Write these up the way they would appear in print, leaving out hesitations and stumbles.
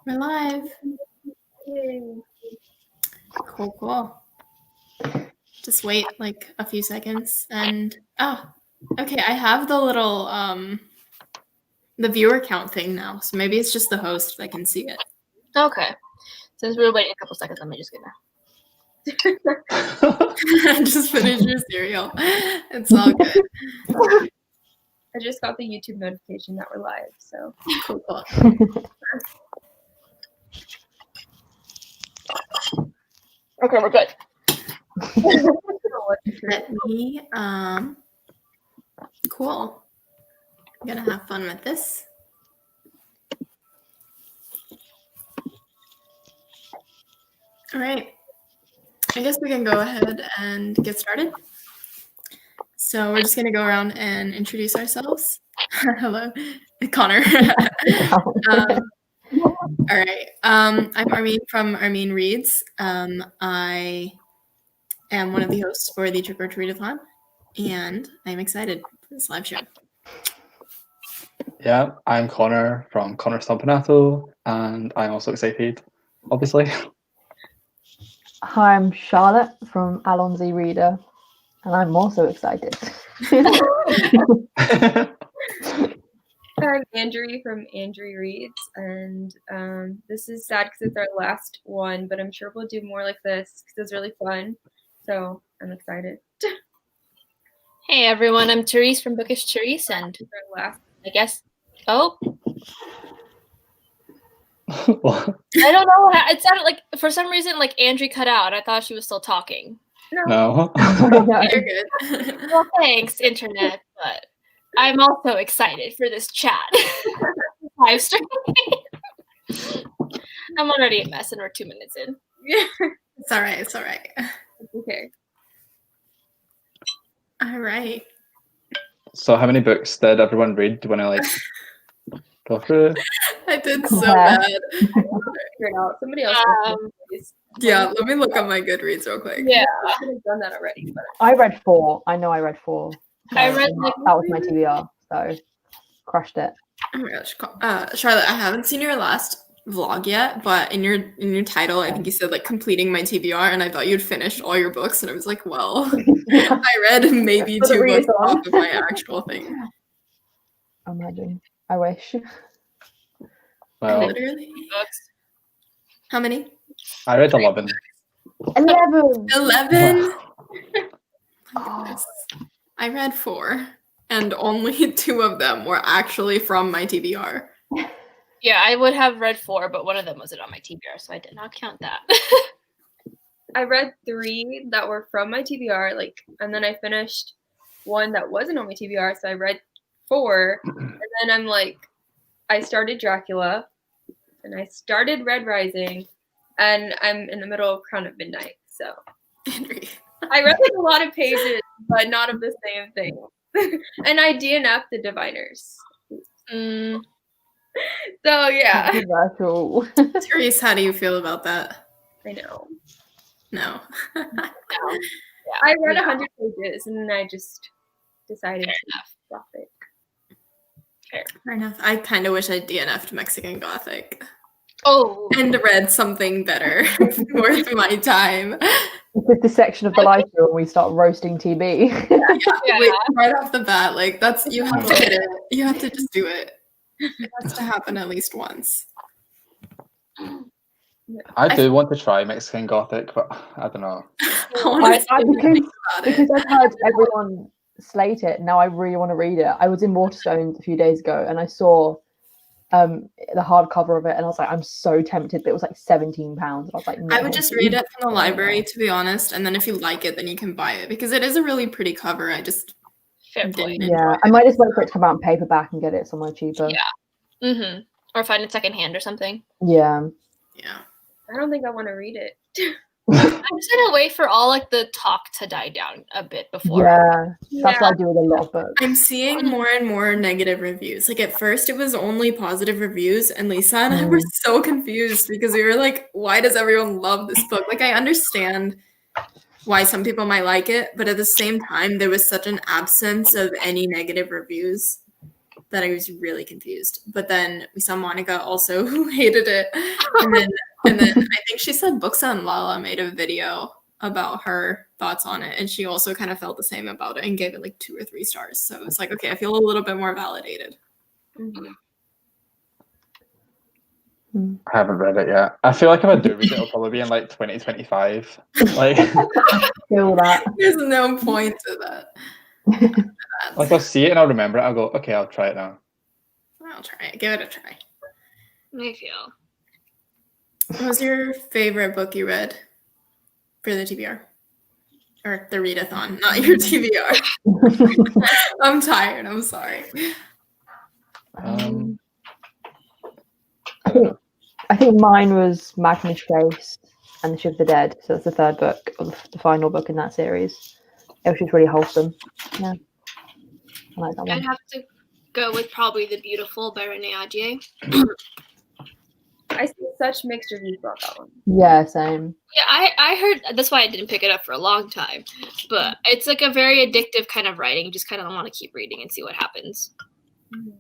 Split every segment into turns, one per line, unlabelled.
We're live.
Yay.
Cool. Just wait like a few seconds and okay, I have the little the viewer count thing now. So maybe it's just the host that can see it.
Okay. Since we're waiting a couple seconds, let me just get now.
Just finish your cereal. It's all good.
I just got the YouTube notification that we're live, so
Cool.
okay, we're good.
Let me cool. I'm gonna have fun with this. All right. I guess we can go ahead and get started. So we're just going to go around and introduce ourselves. Hello, Connor. All right. I'm Armin from Armin Reads. I am one of the hosts for the Trick or Treat-a-thon, and I'm excited for this live show.
Yeah, I'm Connor from Connor Stampanato, and I'm also excited, obviously.
Hi, I'm Charlotte from Alonzi Reader, and I'm also excited.
I'm Andrew from Andrew Reads, and this is sad because it's our last one, but I'm sure we'll do more like this because it's really fun. So I'm excited.
Hey everyone, I'm Therese from Bookish Therese, and
Our last.
I guess I
What?
don't know. It sounded like for some reason like Andrew cut out. I thought she was still talking.
No.
You're good.
Well, thanks, internet, but I'm also excited for this chat. Live stream. I'm already a mess, and we're 2 minutes in.
Yeah.
It's all right. It's all right.
Okay.
All right.
So how many books did everyone read? Do you want to go through?
I did so
Yeah.
bad.
Figure it out. Somebody else.
Yeah, let me look up my Goodreads real quick.
Yeah,
I could have done that already, but
I read 4. I know I read 4.
I read
that was my TBR, so crushed it.
Oh my gosh, Charlotte, I haven't seen your last vlog yet, but in your title, I think you said like completing my TBR, and I thought you'd finished all your books, and I was like, well, I read maybe
For the
2 books
readathon.
off of my actual thing.
Imagine. I wish.
Well,
Literally.
books.
How many?
I read 11.
11!
11?
Oh,
I read 4, and only 2 of them were actually from my TBR.
Yeah, I would have read 4, but one of them wasn't on my TBR, so I did not count that.
I read 3 that were from my TBR, and then I finished 1 that wasn't on my TBR, so I read 4, and then I'm I started Dracula, and I started Red Rising, and I'm in the middle of Crown of Midnight, so
Henry.
I read a lot of pages, but not of the same thing. And I DNF'd the Diviners. So yeah,
controversial.
Therese, how do you feel about that?
I know.
No.
I read 100 pages, and then I just decided to drop it.
Fair enough. I kind of wish I DNF'd Mexican Gothic
Oh,
and read something better worth my time.
It's the section of the live show when we start roasting TB.
yeah.
Wait, right off the bat, that's you have to hit it. You have to just do it. It has to happen at least once.
I do want to try Mexican Gothic, but I don't know.
Because I've heard everyone slate it, now I really want to read it. I was in Waterstones a few days ago, and I saw the hardcover of it, and I was like, I'm so tempted, but it was like £17. I was like, no.
I would just read it from the library, to be honest, and then if you like it, then you can buy it, because it is a really pretty cover. I just
Fair point.
Yeah, I might just wait for it to come out in paperback and get it somewhere cheaper.
Yeah. Or find it secondhand or something.
Yeah.
I don't think I want to read it.
I'm just gonna wait for all the talk to die down a bit before.
Yeah, that's what I do with a lot of books.
I'm seeing more and more negative reviews. At first, it was only positive reviews, and Lisa and I were so confused because we were like, why does everyone love this book? I understand why some people might like it, but at the same time, there was such an absence of any negative reviews. that I was really confused. But then we saw Monica also who hated it. And then I think she said Books on Lala made a video about her thoughts on it. And she also kind of felt the same about it and gave it like 2 or 3 stars. So it's like, okay, I feel a little bit more validated.
Mm-hmm.
I haven't read it yet. I feel like if I do read it, it'll probably be in like 2025. Like,
Feel that.
There's no point to that.
like I'll see it and I'll remember it. I'll go, okay, I'll try it now.
I'll try it. Give it a try.
I feel.
What was your favorite book you read for the TBR? Or the readathon, not your TBR. I'm tired. I'm sorry.
I think mine was Magnus Chase and the Ship of the Dead. So that's the third book, or the final book in that series. It was just really wholesome. Yeah, I like that
I'd
one.
have to go with probably The Beautiful by Renee Adjei.
I see such mixed reviews about that one.
Yeah, same.
Yeah, I heard, that's why I didn't pick it up for a long time. But it's like a very addictive kind of writing. You just kind of want to keep reading and see what happens.
Mm-hmm.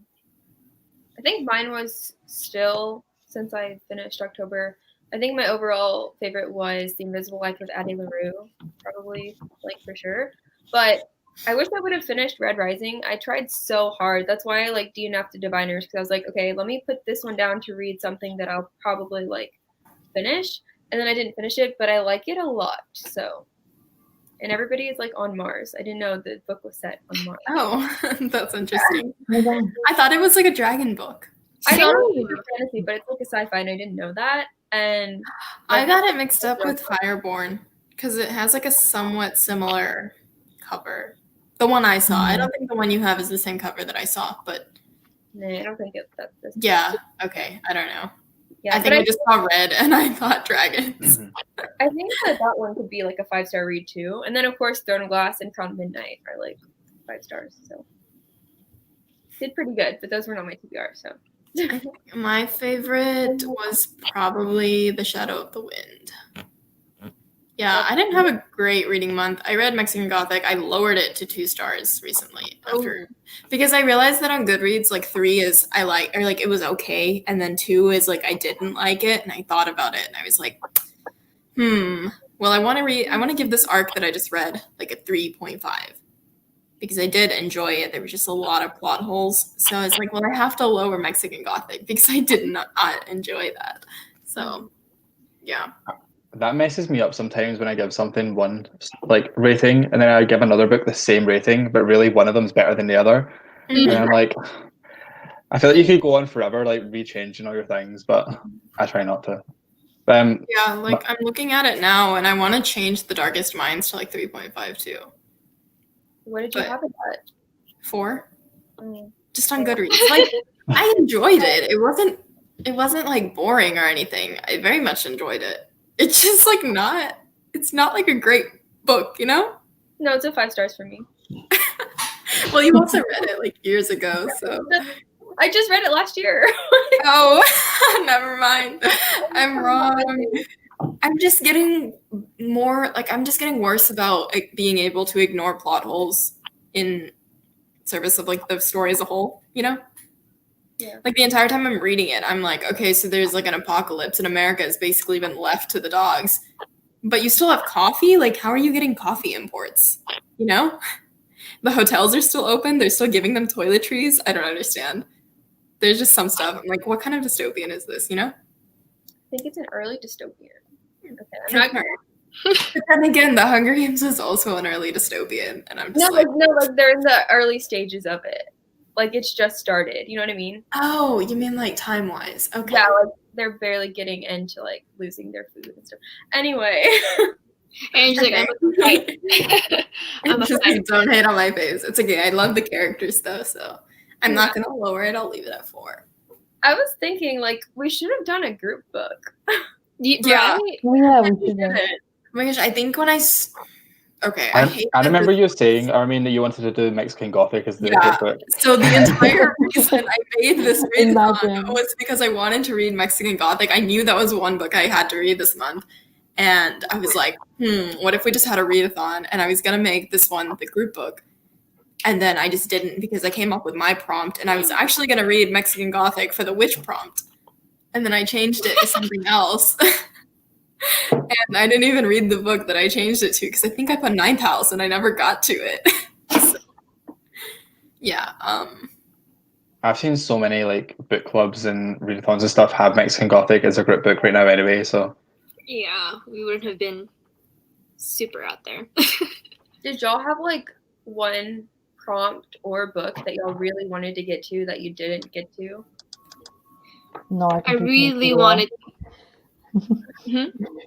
I think mine was still, since I finished October, I think my overall favorite was The Invisible Life of Addie LaRue, probably, like, for sure. But I wish I would have finished Red Rising. I tried so hard. That's why I like DNF to Diviners, because I was like, okay, let me put this one down to read something that I'll probably, like, finish. And then I didn't finish it, but I like it a lot, so. And everybody is, like, on Mars. I didn't know the book was set on Mars.
Oh, that's interesting.
Oh, wow.
I thought it was like a dragon book.
I thought it was a fantasy, but it's like a sci-fi, and I didn't know that. And
I got it mixed up with Fireborn because it has like a somewhat similar cover. The one I saw. I don't think the one you have is the same cover that I saw, but
nah, I don't think that's this.
yeah. Okay. I don't know.
Yeah,
I think I just saw red and I thought dragons.
I think that one could be like a 5-star read too. And then of course Throne of Glass and Crown of Midnight are like 5 stars. So did pretty good, but those were not my TBR. So
My favorite was probably The Shadow of the Wind. Yeah, I didn't have a great reading month. I read Mexican Gothic. I lowered it to 2 stars recently because I realized that on Goodreads, like 3 is I like, or like it was okay, and then 2 is like I didn't like it, and I thought about it, and I was like, well, I want to give this arc that I just read like a 3.5 because I did enjoy it. There were just a lot of plot holes, so I was like, well, I have to lower Mexican Gothic because I did not enjoy that. So, yeah.
That messes me up sometimes when I give something one like rating and then I give another book the same rating, but really one of them's better than the other. And I'm like, I feel like you could go on forever, like rechanging all your things, but I try not to.
Yeah, like I'm looking at it now and I want to change The Darkest Minds to like 3.5 too.
what did you have it at?
4? Just on Goodreads. Like I enjoyed it. It wasn't like boring or anything. I very much enjoyed it. It's just like it's not like a great book, you know?
No, it's a 5 stars for me.
Well, you also read it like years ago, so.
I just read it last year.
Oh, never mind. I'm wrong. I'm just getting worse about like, being able to ignore plot holes in service of like the story as a whole, you know?
Yeah.
Like the entire time I'm reading it, I'm like, okay, so there's like an apocalypse and America has basically been left to the dogs. But you still have coffee? Like, how are you getting coffee imports? You know? The hotels are still open. They're still giving them toiletries. I don't understand. There's just some stuff. I'm like, what kind of dystopian is this, you know?
I think it's an early dystopian. Okay, I'm not.
But then again, The Hunger Games is also an early dystopian. And I'm just like
they're in the early stages of it. Like it's just started. You know what I mean?
Oh, you mean like time-wise. Okay.
Yeah, like they're barely getting into like losing their food and stuff. Anyway.
And she's like,
I'm just like, don't hate on my face. It's okay. I love the characters though, so I'm not gonna lower it. I'll leave it at 4.
I was thinking like we should have done a group book.
Yeah.
Right?
Oh, yeah, we
We
should.
didn't.
Oh my gosh, I think when okay,
I remember you saying, Armin, that you wanted to do Mexican Gothic as the group book.
So the entire reason I made this readathon
Imagine.
was because I wanted to read Mexican Gothic. I knew that was one book I had to read this month. And I was like, what if we just had a readathon? And I was going to make this one the group book. And then I just didn't because I came up with my prompt and I was actually going to read Mexican Gothic for the witch prompt. And then I changed it to something else. And I didn't even read the book that I changed it to because I think I put Ninth House and I never got to it. So, yeah.
I've seen so many like book clubs and readathons and stuff have Mexican Gothic as a group book right now anyway, so
Yeah, we wouldn't have been super out there.
Did y'all have like one prompt or book that y'all really wanted to get to that you didn't get to?
No,
I really wanted.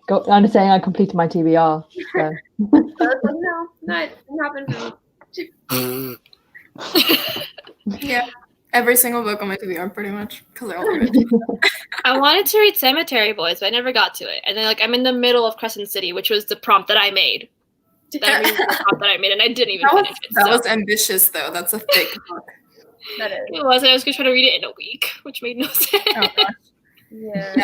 Go, I'm just saying I completed my TBR. So.
I was like, no, it didn't happen for me.
Yeah. Every single book on my TBR, pretty much, because I only read.
I wanted to read Cemetery Boys, but I never got to it. And then, like, I'm in the middle of Crescent City, which was the prompt that I made. And I didn't even finish it.
That was ambitious, though. That's a thick book.
That is.
It was. I was going to try to read it in a week, which made no sense.
Oh, gosh.
Yeah.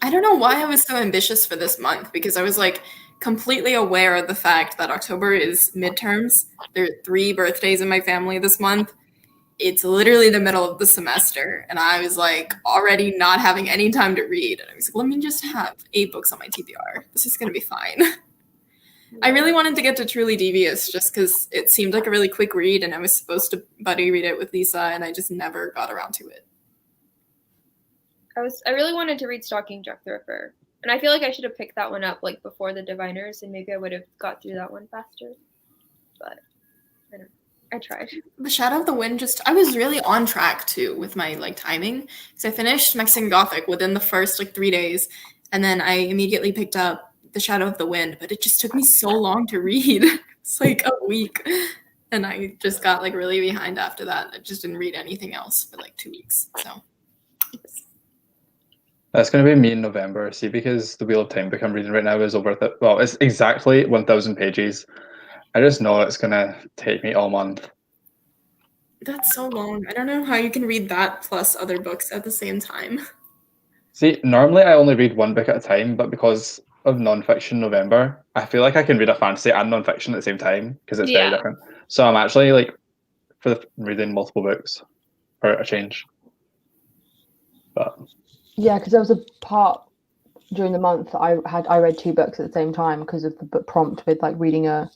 I don't know why I was so ambitious for this month, because I was, like, completely aware of the fact that October is midterms. There are 3 birthdays in my family this month. It's literally the middle of the semester, and I was like already not having any time to read. And I was like, let me just have 8 books on my TBR. This is going to be fine. I really wanted to get to Truly Devious just because it seemed like a really quick read, and I was supposed to buddy read it with Lisa, and I just never got around to it.
I really wanted to read Stalking Jack the Ripper, and I feel like I should have picked that one up like before the Diviners, and maybe I would have got through that one faster. But I don't know. I tried.
The Shadow of the Wind I was really on track too with my like timing. So I finished Mexican Gothic within the first like 3 days, and then I immediately picked up The Shadow of the Wind, but it just took me so long to read. It's like a week. And I just got like really behind after that. I just didn't read anything else for like 2 weeks. So
that's going to be me in November. See, because the Wheel of Time book I'm reading right now is over. Well, it's exactly 1,000 pages. I just know it's going to take me all month.
That's so long. I don't know how you can read that plus other books at the same time.
See, normally I only read one book at a time, but because of nonfiction November, I feel like I can read a fantasy and nonfiction at the same time because it's very different. So I'm actually like reading multiple books for a change. But
yeah, because there was a part during the month that I read 2 books at the same time because of the book prompt with like reading a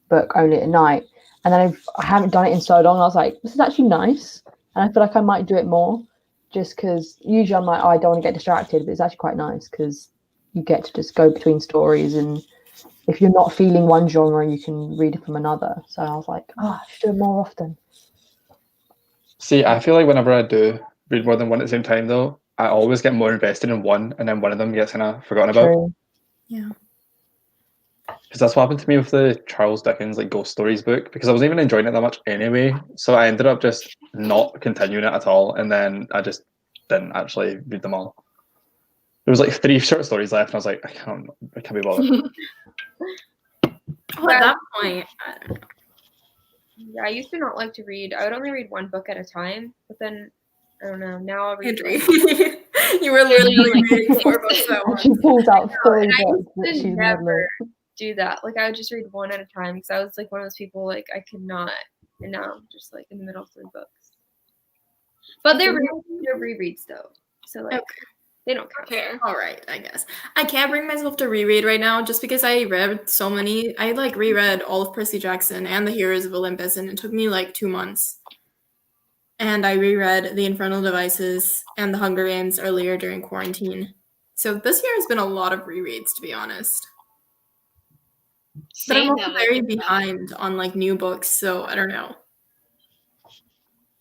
book only at night, and then I haven't done it in so long. I was like, this is actually nice, and I feel like I might do it more, just because usually I'm like, oh, I don't want to get distracted, but it's actually quite nice because you get to just go between stories, and if you're not feeling one genre, you can read it from another. So I was like, oh, I should do it more often.
See, I feel like whenever I do read more than one at the same time, though, I always get more invested in one, and then one of them gets kind of forgotten about.
True.
Yeah.
Because that's what happened to me with the Charles Dickens like Ghost Stories book, because I wasn't even enjoying it that much anyway. So I ended up just not continuing it at all, and then I just didn't actually read them all. There was like 3 short stories left, and I was like, I can't be bothered.
At that point, I don't know.
Yeah, I used to not like to read. I would only read one book at a time, but then I don't know. Now I'll read.
You were literally reading 4 books at once.
She pulls out 3 books
I
that
used
she's
to never
never.
do that. Like I would just read one at a time because I was like one of those people like I could not, and now I'm just like in the middle of 3 books. But they're rereads though, so like they don't count.
Fair.
All right, I guess. I can't bring myself to reread right now just because I read so many. I like reread all of Percy Jackson and The Heroes of Olympus, and it took me like 2 months. And I reread The Infernal Devices and The Hunger Games earlier during quarantine. So this year has been a lot of rereads, to be honest. But I'm also very behind on like new books, so I don't know.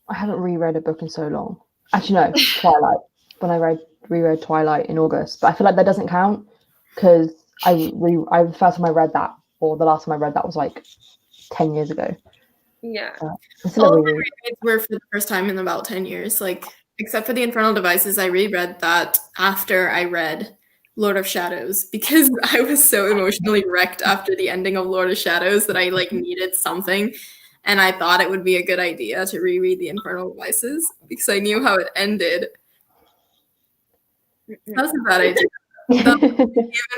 I haven't reread a book in so long. Actually, no, Twilight. When I reread Twilight in August, but I feel like that doesn't count because the first time I read that, or the last time I read that, was like 10 years ago.
Yeah.
All of my rereads were for the first time in about 10 years. Like, except for The Infernal Devices, I reread that after I read Lord of Shadows because I was so emotionally wrecked after the ending of Lord of Shadows that I like needed something. And I thought it would be a good idea to reread The Infernal Devices because I knew how it ended. That was a bad idea. That was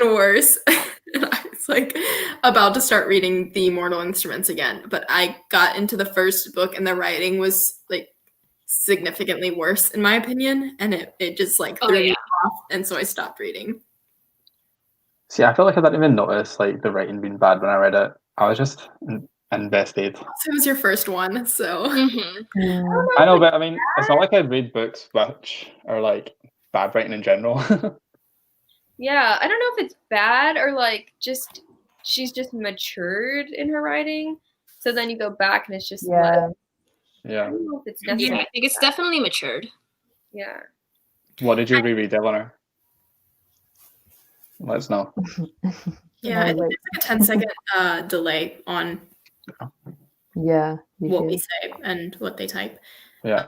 even worse. And I was was like about to start reading The Mortal Instruments again, but I got into the first book and the writing was like significantly worse in my opinion, and it just like threw me off, and so I stopped reading.
See, I feel like I didn't even notice like the writing being bad when I read it. I was just invested.
So it was your first one, so
I know, but I mean, it's not like I read books which are like bad writing in general.
Yeah, I don't know if it's bad or like just she's just matured in her writing. So then you go back and it's just less.
Yeah.
I don't know if it's
Yeah,
necessarily
I think it's definitely matured.
Yeah.
What did you reread, Eleanor? Let us know.
yeah, it's like a 10-second delay on what we say and what they type.
Yeah.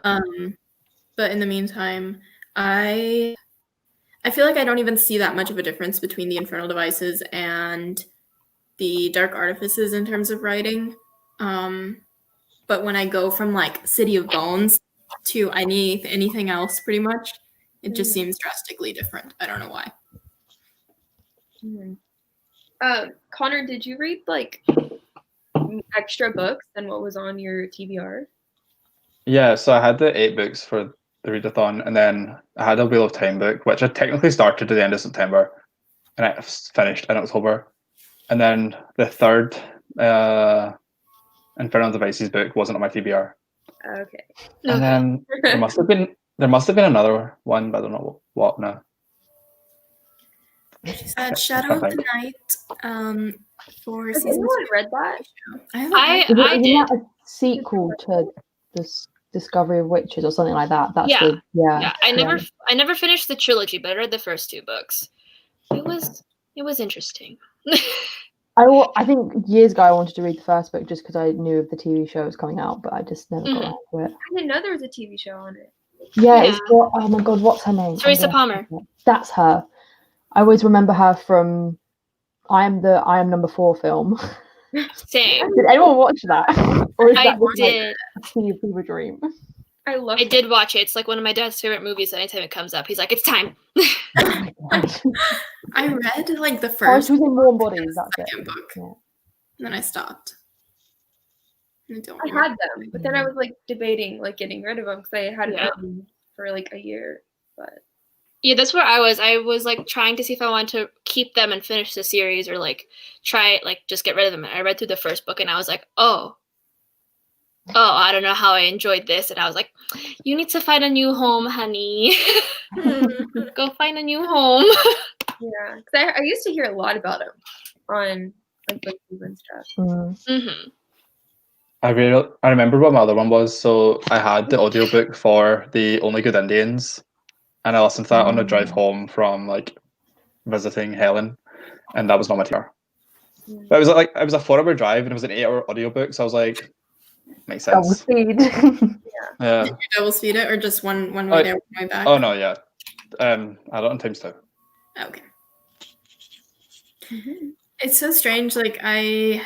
But in the meantime, I feel like I don't even see that much of a difference between the Infernal Devices and the Dark Artifices in terms of writing. But when I go from like City of Bones to I need anything else, pretty much, it just seems drastically different. I don't know why.
Connor, did you read like extra books than what was on your TBR?
Yeah, so I had the 8 books for the readathon, and then I had a Wheel of Time book, which I technically started at the end of September, and I finished in October. And then the third Infernal Devices book wasn't on my TBR.
Okay.
And then there must have been another one, but I don't know what now.
She said Shadow of the Night for
Has
season
anyone read that?
I
Isn't
did.
that a sequel to this Discovery of Witches or something like that? That's
yeah. I never finished the trilogy, but I read the first 2 books. It was interesting.
I think years ago I wanted to read the first book just because I knew of the TV show was coming out, but I just never got around to it.
I didn't know there was a TV show on it.
Yeah, it's got, oh my god, what's her name?
Teresa Palmer.
That's her. I always remember her from I Am Number 4 film.
Same.
Did anyone watch that? Or is that
I did.
like a fever dream?
I
did watch it. It's like one of my dad's favorite movies. Anytime it comes up, he's like, "It's time."
I read like the first.
She was in Warm Bodies. That's
second book, and then I stopped.
I had them, but then I was like debating like getting rid of them because I had them for like a year. But
yeah, that's where I was. I was like trying to see if I wanted to keep them and finish the series, or like try like just get rid of them. And I read through the first book, and I was like, oh, I don't know how I enjoyed this. And I was like, you need to find a new home, honey. Go find a new home.
Yeah, because I used to hear a lot about them on like YouTube and stuff.
I remember what my other one was. So I had the audiobook for The Only Good Indians, and I listened to that on the drive home from like visiting Helen, and that was not my TBR. But it was a 4-hour drive, and it was an 8-hour audiobook, so I was like, makes sense.
Double speed.
Yeah.
Did you double speed it or just one way there, one way back?
Oh no, yeah. I had it on times 2.
Okay. It's so strange. Like I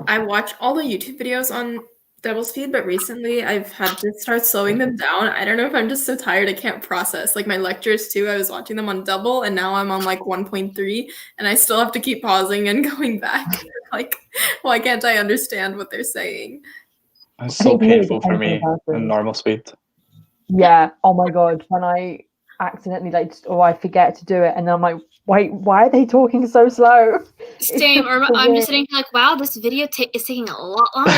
watch all the YouTube videos on double speed, but recently I've had to start slowing them down. I don't know if I'm just so tired I can't process. Like my lectures too, I was watching them on double, and now I'm on like 1.3, and I still have to keep pausing and going back. Like, why can't I understand what they're saying?
It's so painful for me in normal speed.
Yeah. Oh my god. When I accidentally I forget to do it, and then I'm like, wait, why are they talking so slow?
Same. Or I'm just sitting here like, wow, this video is taking a lot longer.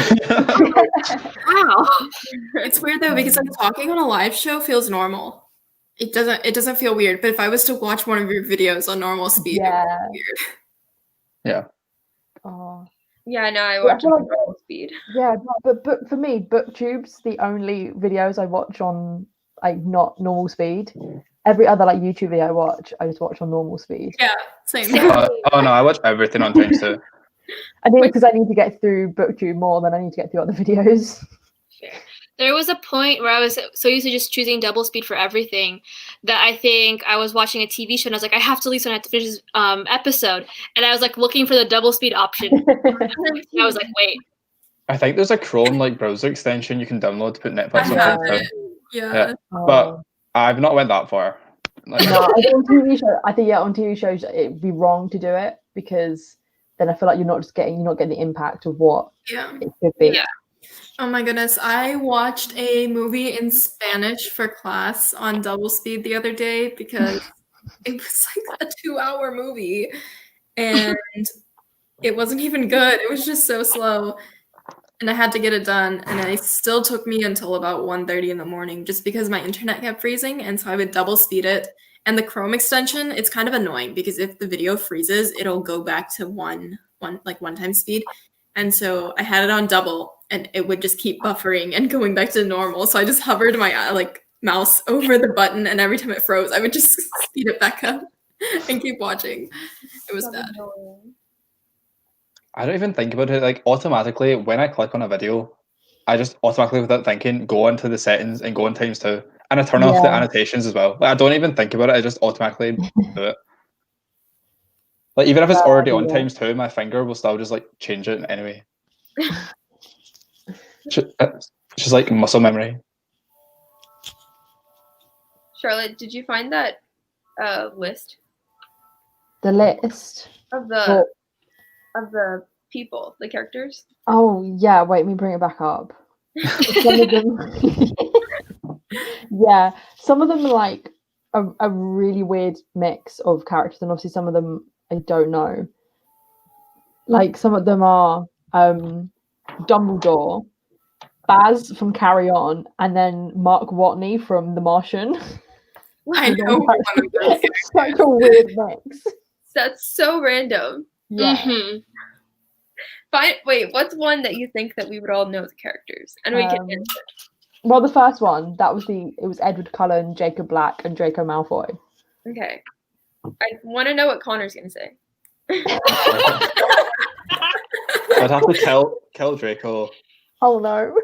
Wow.
It's weird though, because like talking on a live show feels normal. It doesn't feel weird. But if I was to watch one of your videos on normal speed, it would be weird.
Yeah.
Oh.
Yeah, no, I watch on normal speed.
Yeah, but for me, BookTube's the only videos I watch on like not normal speed. Every other like YouTube video I watch, I just watch on normal speed.
Yeah, same.
Oh no, I watch everything on times 2.
I think because I need to get through BookTube more than I need to get through other videos.
There was a point where I was so used to just choosing double speed for everything that I think I was watching a TV show and I was like, I have to at least when I have to finish this episode. And I was like looking for the double speed option. And I was like, wait.
I think there's a Chrome like browser extension you can download to put Netflix on times 2.
Yeah.
But I've not went that far. Like,
no, I think on TV shows it'd be wrong to do it because then I feel like you're not getting the impact of what
Yeah.
it should be.
Yeah.
Oh my goodness. I watched a movie in Spanish for class on double speed the other day because it was like a 2-hour movie and it wasn't even good. It was just so slow. And I had to get it done. And it still took me until about 1:30 in the morning just because my internet kept freezing. And so I would double speed it. And the Chrome extension, it's kind of annoying because if the video freezes, it'll go back to one time speed. And so I had it on double and it would just keep buffering and going back to normal. So I just hovered my mouse over the button, and every time it froze, I would just speed it back up and keep watching. It was bad.
I don't even think about it. Like automatically, when I click on a video, I just automatically, without thinking, go into the settings and go in ×2, and I turn off the annotations as well. Like, I don't even think about it. I just automatically do it. Like even if it's already on ×2, my finger will still just like change it anyway. It's just like muscle memory.
Charlotte, did you find that list
The list
of the people, the characters?
Oh yeah, wait, let me bring it back up. Some of them, yeah, some of them are like a really weird mix of characters, and obviously some of them I don't know. Like some of them are Dumbledore, Baz from Carry On, and then Mark Watney from The Martian.
I know one of those.
It's such a weird mix.
That's so random.
Yeah.
Mm-hmm.
Wait, what's one that you think that we would all know the characters? And we can answer.
Well, the first one, it was Edward Cullen, Jacob Black, and Draco Malfoy.
Okay. I want to know what Connor's going to say.
I'd have to kill Draco,
Oh no.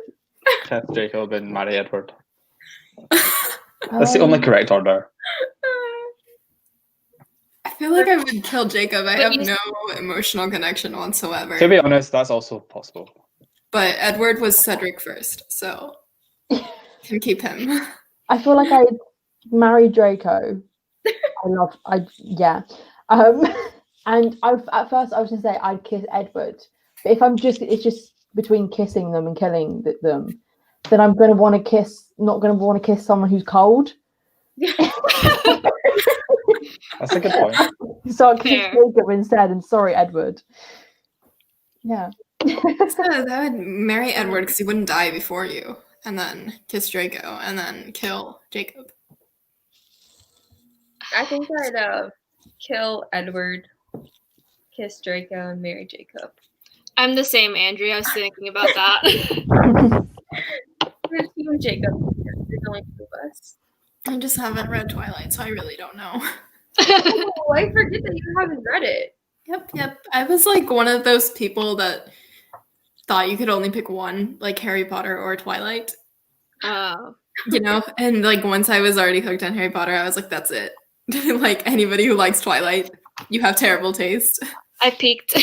kiss Jacob, and marry Edward. That's the only correct order.
I feel like I would kill Jacob. I have no emotional connection whatsoever.
To be honest, that's also possible.
But Edward was Cedric first, so can keep him.
I feel like I'd marry Draco. And at first I was gonna say I'd kiss Edward, but if it's just between kissing them and killing them, then I'm not gonna want to kiss someone who's cold.
That's a good point.
So I'll kiss Jacob instead, and sorry, Edward. Yeah.
So I would marry Edward because he wouldn't die before you, and then kiss Draco, and then kill Jacob.
I think I'd kill Edward, kiss Draco, and marry Jacob.
I'm the same, Andrea. I was thinking about that.
Team Jacob. There's only two of us.
I just haven't read Twilight, so I really don't know.
Oh, I forget that you haven't read it.
Yep. I was like one of those people that thought you could only pick one, like Harry Potter or Twilight.
Oh.
You know, and like once I was already hooked on Harry Potter, I was like, that's it. Like anybody who likes Twilight, you have terrible taste.
I peaked.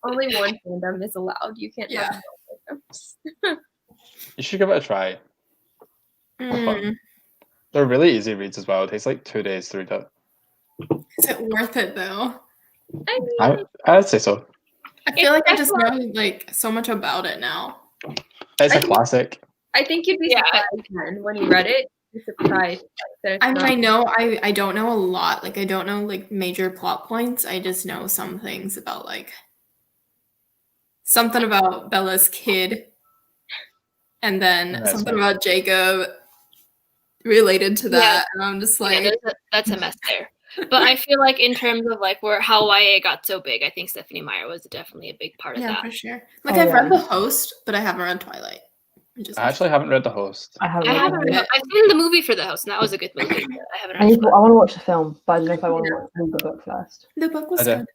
Only one fandom is allowed. You can't have no fandoms.
You should give it a try. They're really easy reads as well. It takes like 2 days to read it.
Is it worth it though?
I'd say so.
I feel like I just know like so much about it now.
It's a classic.
I think you'd be surprised then when you read it. You'd be surprised that it's not.
I know I don't know a lot. Like I don't know like major plot points. I just know some things about like something about Bella's kid, and then something about Jacob related to that. And I'm just like,
that's a mess there. But I feel like in terms of like how YA got so big, I think Stephanie Meyer was definitely a big part of that.
Yeah, for sure. Like I've read The Host, but I haven't read Twilight.
I actually haven't read The Host.
I haven't read it. I've seen the movie for The Host, and that was a good movie. I haven't read
I want to watch the film, but I don't know if I want to read the book first.
The book was good.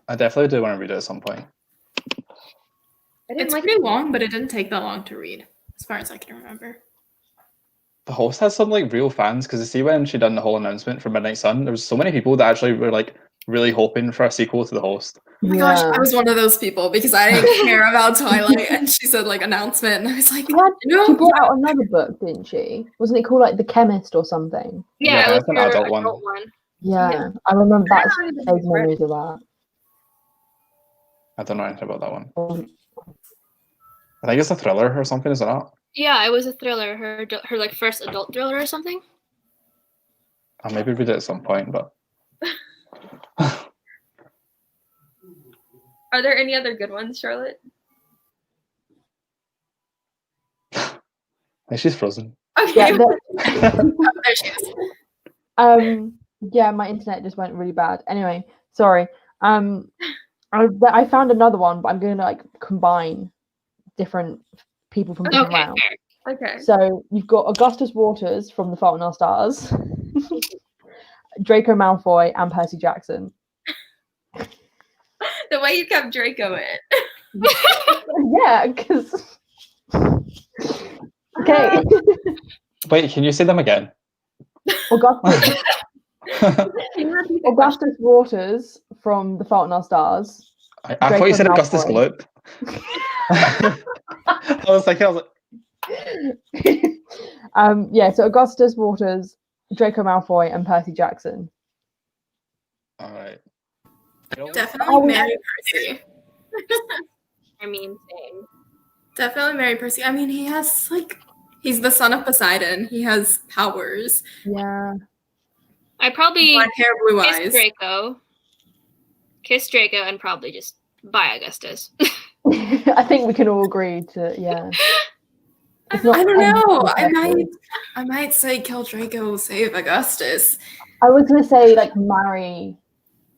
I definitely do want to read it at some point.
It's pretty long, but it didn't take that long to read, as far as I can remember.
The Host has some like real fans, because you see when she done the whole announcement for Midnight Sun, there was so many people that actually were like really hoping for a sequel to The Host.
Oh my gosh, I was one of those people because I didn't care about Twilight, and she said like announcement, and I was like,
she brought out another book, didn't she? Wasn't it called like The Chemist or something?
Yeah, it was
an adult one.
Yeah, I remember
I
that.
don't know
Those
anything
memories of that.
I don't know anything about that one.
Um,
I think it's a thriller or something, is it not?
Yeah, it was a thriller. Her like first adult thriller or something.
I'll maybe read it at some point, but
Are there any other good ones, Charlotte?
I think she's frozen.
Okay.
yeah,
Oh, there she is.
yeah, my internet just went really bad. Anyway, sorry. I found another one, but I'm going to like combine different people from different
Okay,
rounds.
fair.
Okay.
So you've got Augustus Waters from The Fault in Our Stars, Draco Malfoy, and Percy Jackson.
The way you kept Draco in.
Yeah, because okay,
Wait, can you say them again?
Augustus
Can you repeat the question?
Augustus Waters from The Fault in Our Stars.
I thought you
Draco
said Augustus
Malfoy.
Gloop. I was like,
Yeah, so Augustus Waters, Draco Malfoy, and Percy Jackson.
all right.
Definitely marry Percy.
I mean, same.
Definitely marry Percy. I mean, he has he's the son of Poseidon. He has powers.
Yeah.
I probably
Black hair, blue
kiss
eyes.
Draco, and probably just buy Augustus.
I think we can all agree to, yeah. It's not
I don't know.
perfect.
I might say kill Draco, save Augustus.
I was going to say, like, marry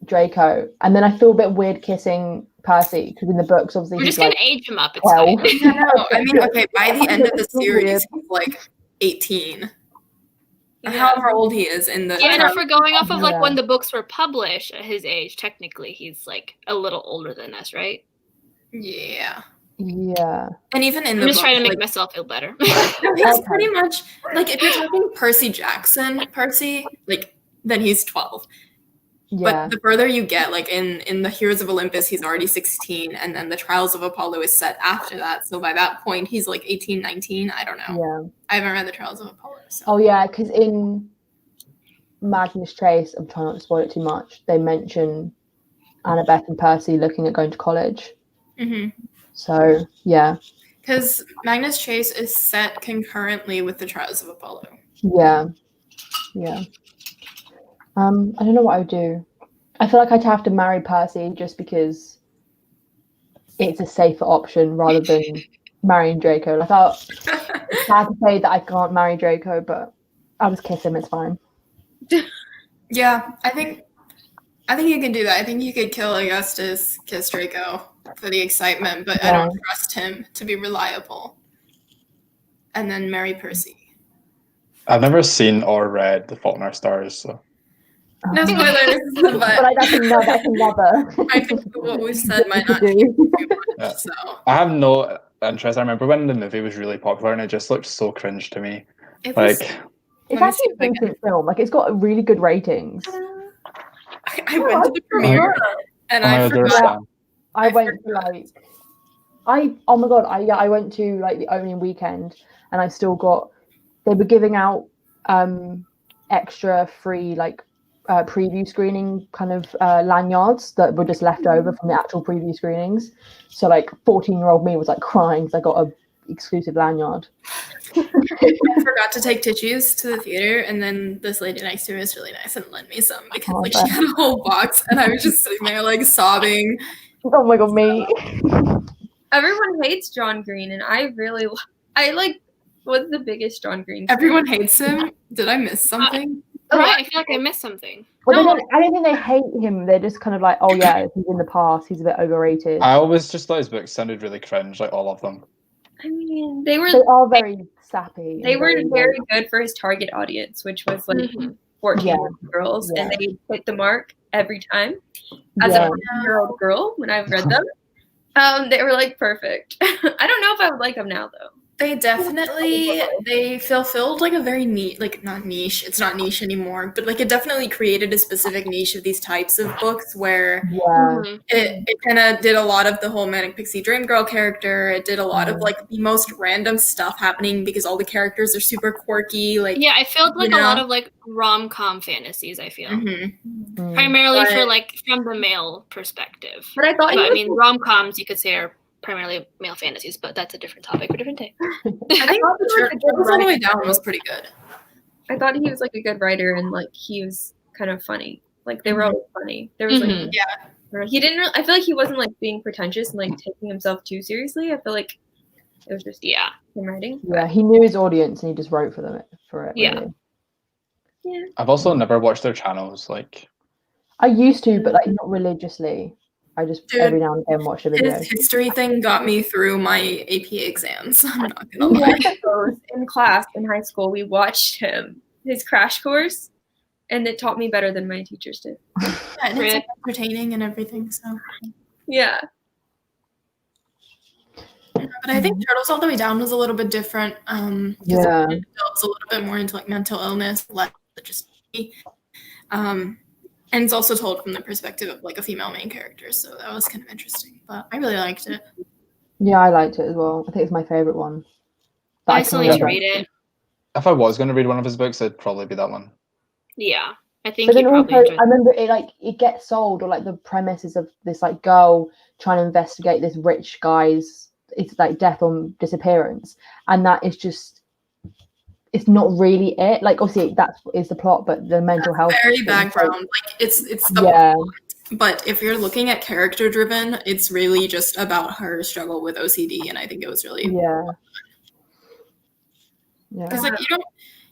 Draco, and then I feel a bit weird kissing Percy, because in the books, obviously,
We're
he's
just gonna
like,
age him up. It's
12.
fine.
Yeah, no, I mean, okay, by the end of the
It's so
series,
weird.
he's like 18. Or
Yeah.
however old he is in the
Yeah, and if we're going off of like
Yeah.
when the books were published at his age, technically he's like a little older than us, right?
Yeah.
Yeah.
And even in
I'm
the
just trying to
book,
make myself feel better.
no, he's
Okay.
pretty much like if you're talking Percy Jackson, then he's 12.
Yeah.
But the further you get, like in the Heroes of Olympus, he's already 16, and then the Trials of Apollo is set after that. So by that point, he's like 18, 19. I don't know.
Yeah.
I haven't read the Trials of Apollo. So.
Oh, yeah, because in Magnus Chase, I'm trying not to spoil it too much, they mention Annabeth and Percy looking at going to college. So, yeah.
Because Magnus Chase is set concurrently with the Trials of Apollo.
Yeah. Yeah. I don't know what I would do. I feel like I'd have to marry Percy just because it's a safer option rather than marrying Draco. Like, it's sad to say that I can't marry Draco, but I'll just kiss him. It's fine.
Yeah, I think you can do that. I think you could kill Augustus, kiss Draco for the excitement, but I don't trust him to be reliable. And then marry Percy.
I've never seen or read The Fault in Our Stars, so
No spoilers,
But
but
that's another.
I think what we've said might not
do.
be too much.
Yeah.
So
I have no interest. I remember when the movie was really popular and it just looked so cringe to me.
it was,
Like,
It's
Let me
actually
see
a
if I can-
decent film. Like, it's got really good ratings.
I went to the premiere and
oh my
I
God, there's
forgot.
I went to oh my god, I went to like the opening weekend, and I still got. They were giving out extra free like preview screening kind of lanyards that were just left over from the actual preview screenings. So like 14-year-old me was like crying because I got a exclusive lanyard.
I forgot to take tissues to the theater, and then this lady next to me was really nice and lent me some because
Oh,
like she had a whole box, and I was just sitting there like sobbing.
Oh my god, me.
Everyone hates John Green, and I was the biggest John Green fan.
Everyone hates him. Did I miss something?
Right, I feel like I missed something.
Well,
No.
I don't think they hate him. They're just kind of like, oh yeah, he's in the past. He's a bit overrated.
I always just thought his books sounded really cringe, like all of them.
I mean, they were
They are very sappy.
they
and
were very good for his target audience, which was like 14-year-old girls, and they hit the mark every time. As a 14-year-old girl, when I've read them, they were like perfect. I don't know if I would like them now though.
They definitely they fulfilled like a very neat, like not niche, it's not niche anymore, but like it definitely created a specific niche of these types of books where
Yeah.
it kind of did a lot of the whole Manic Pixie Dream Girl character. It did a lot of like the most random stuff happening because all the characters are super quirky. Like
Yeah, I felt like
you
a lot
know?
of like rom-com fantasies, I feel.
Mhm.
Primarily for
But-
like from the male perspective.
But I thought
But I
he
mean, rom-coms you could say are primarily male fantasies, but that's a different topic for a different day.
I think
thought he was a good
Turtles All the Way
writer.
Down was pretty good.
I thought he was like a good writer and like he was kind of funny. Like they were always funny. There was like he didn't. I feel like he wasn't like being pretentious and like taking himself too seriously. I feel like it was just him writing.
Yeah, he knew his audience and he just wrote for them for it.
Yeah.
Really.
Yeah.
I've also never watched their channels. Like,
I used to, but like not religiously. I just
Dude,
every now and again watch a video.
His history thing got me through my AP exams. I'm not gonna
We
lie.
watched those in class in high school. We watched his crash course, and it taught me better than my teachers did.
Yeah, and it's like entertaining and everything. So,
Yeah.
but I think Turtles All the Way Down was a little bit different.
Yeah.
It delves a little bit more into like mental illness, less just and it's also told from the perspective of like a female main character, so that was kind of interesting. But I really liked it.
Yeah, I liked it as well. I think it's my favorite one. But
I
can
still need to
remember.
read it.
if I was going to read one of his books, it'd probably be that one.
Yeah. I think
But
you
then
probably
also,
enjoyed
I remember it gets sold, or like the premises of this like girl trying to investigate this rich guy's it's like death or disappearance, and that is just it's not really it. Like obviously that is the plot, but the mental health
Very
thing,
background.
so-
Like it's the
yeah,
but if you're looking at character driven, it's really just about her struggle with OCD, and I think it was really
yeah.
because like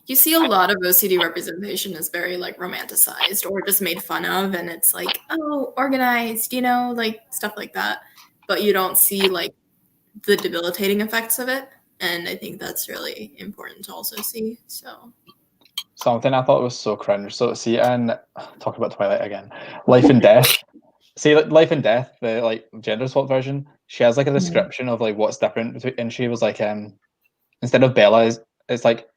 you see a lot of OCD representation is very like romanticized or just made fun of, and it's like, oh, organized, like stuff like that, but you don't see like the debilitating effects of it, and I think that's really important to also see. So
Something I thought was so cringe. So see, and talking about Twilight again, Life and Death. See, like Life and Death, the like gender swap version. She has like a description of like what's different, and she was like, instead of Bella, it's like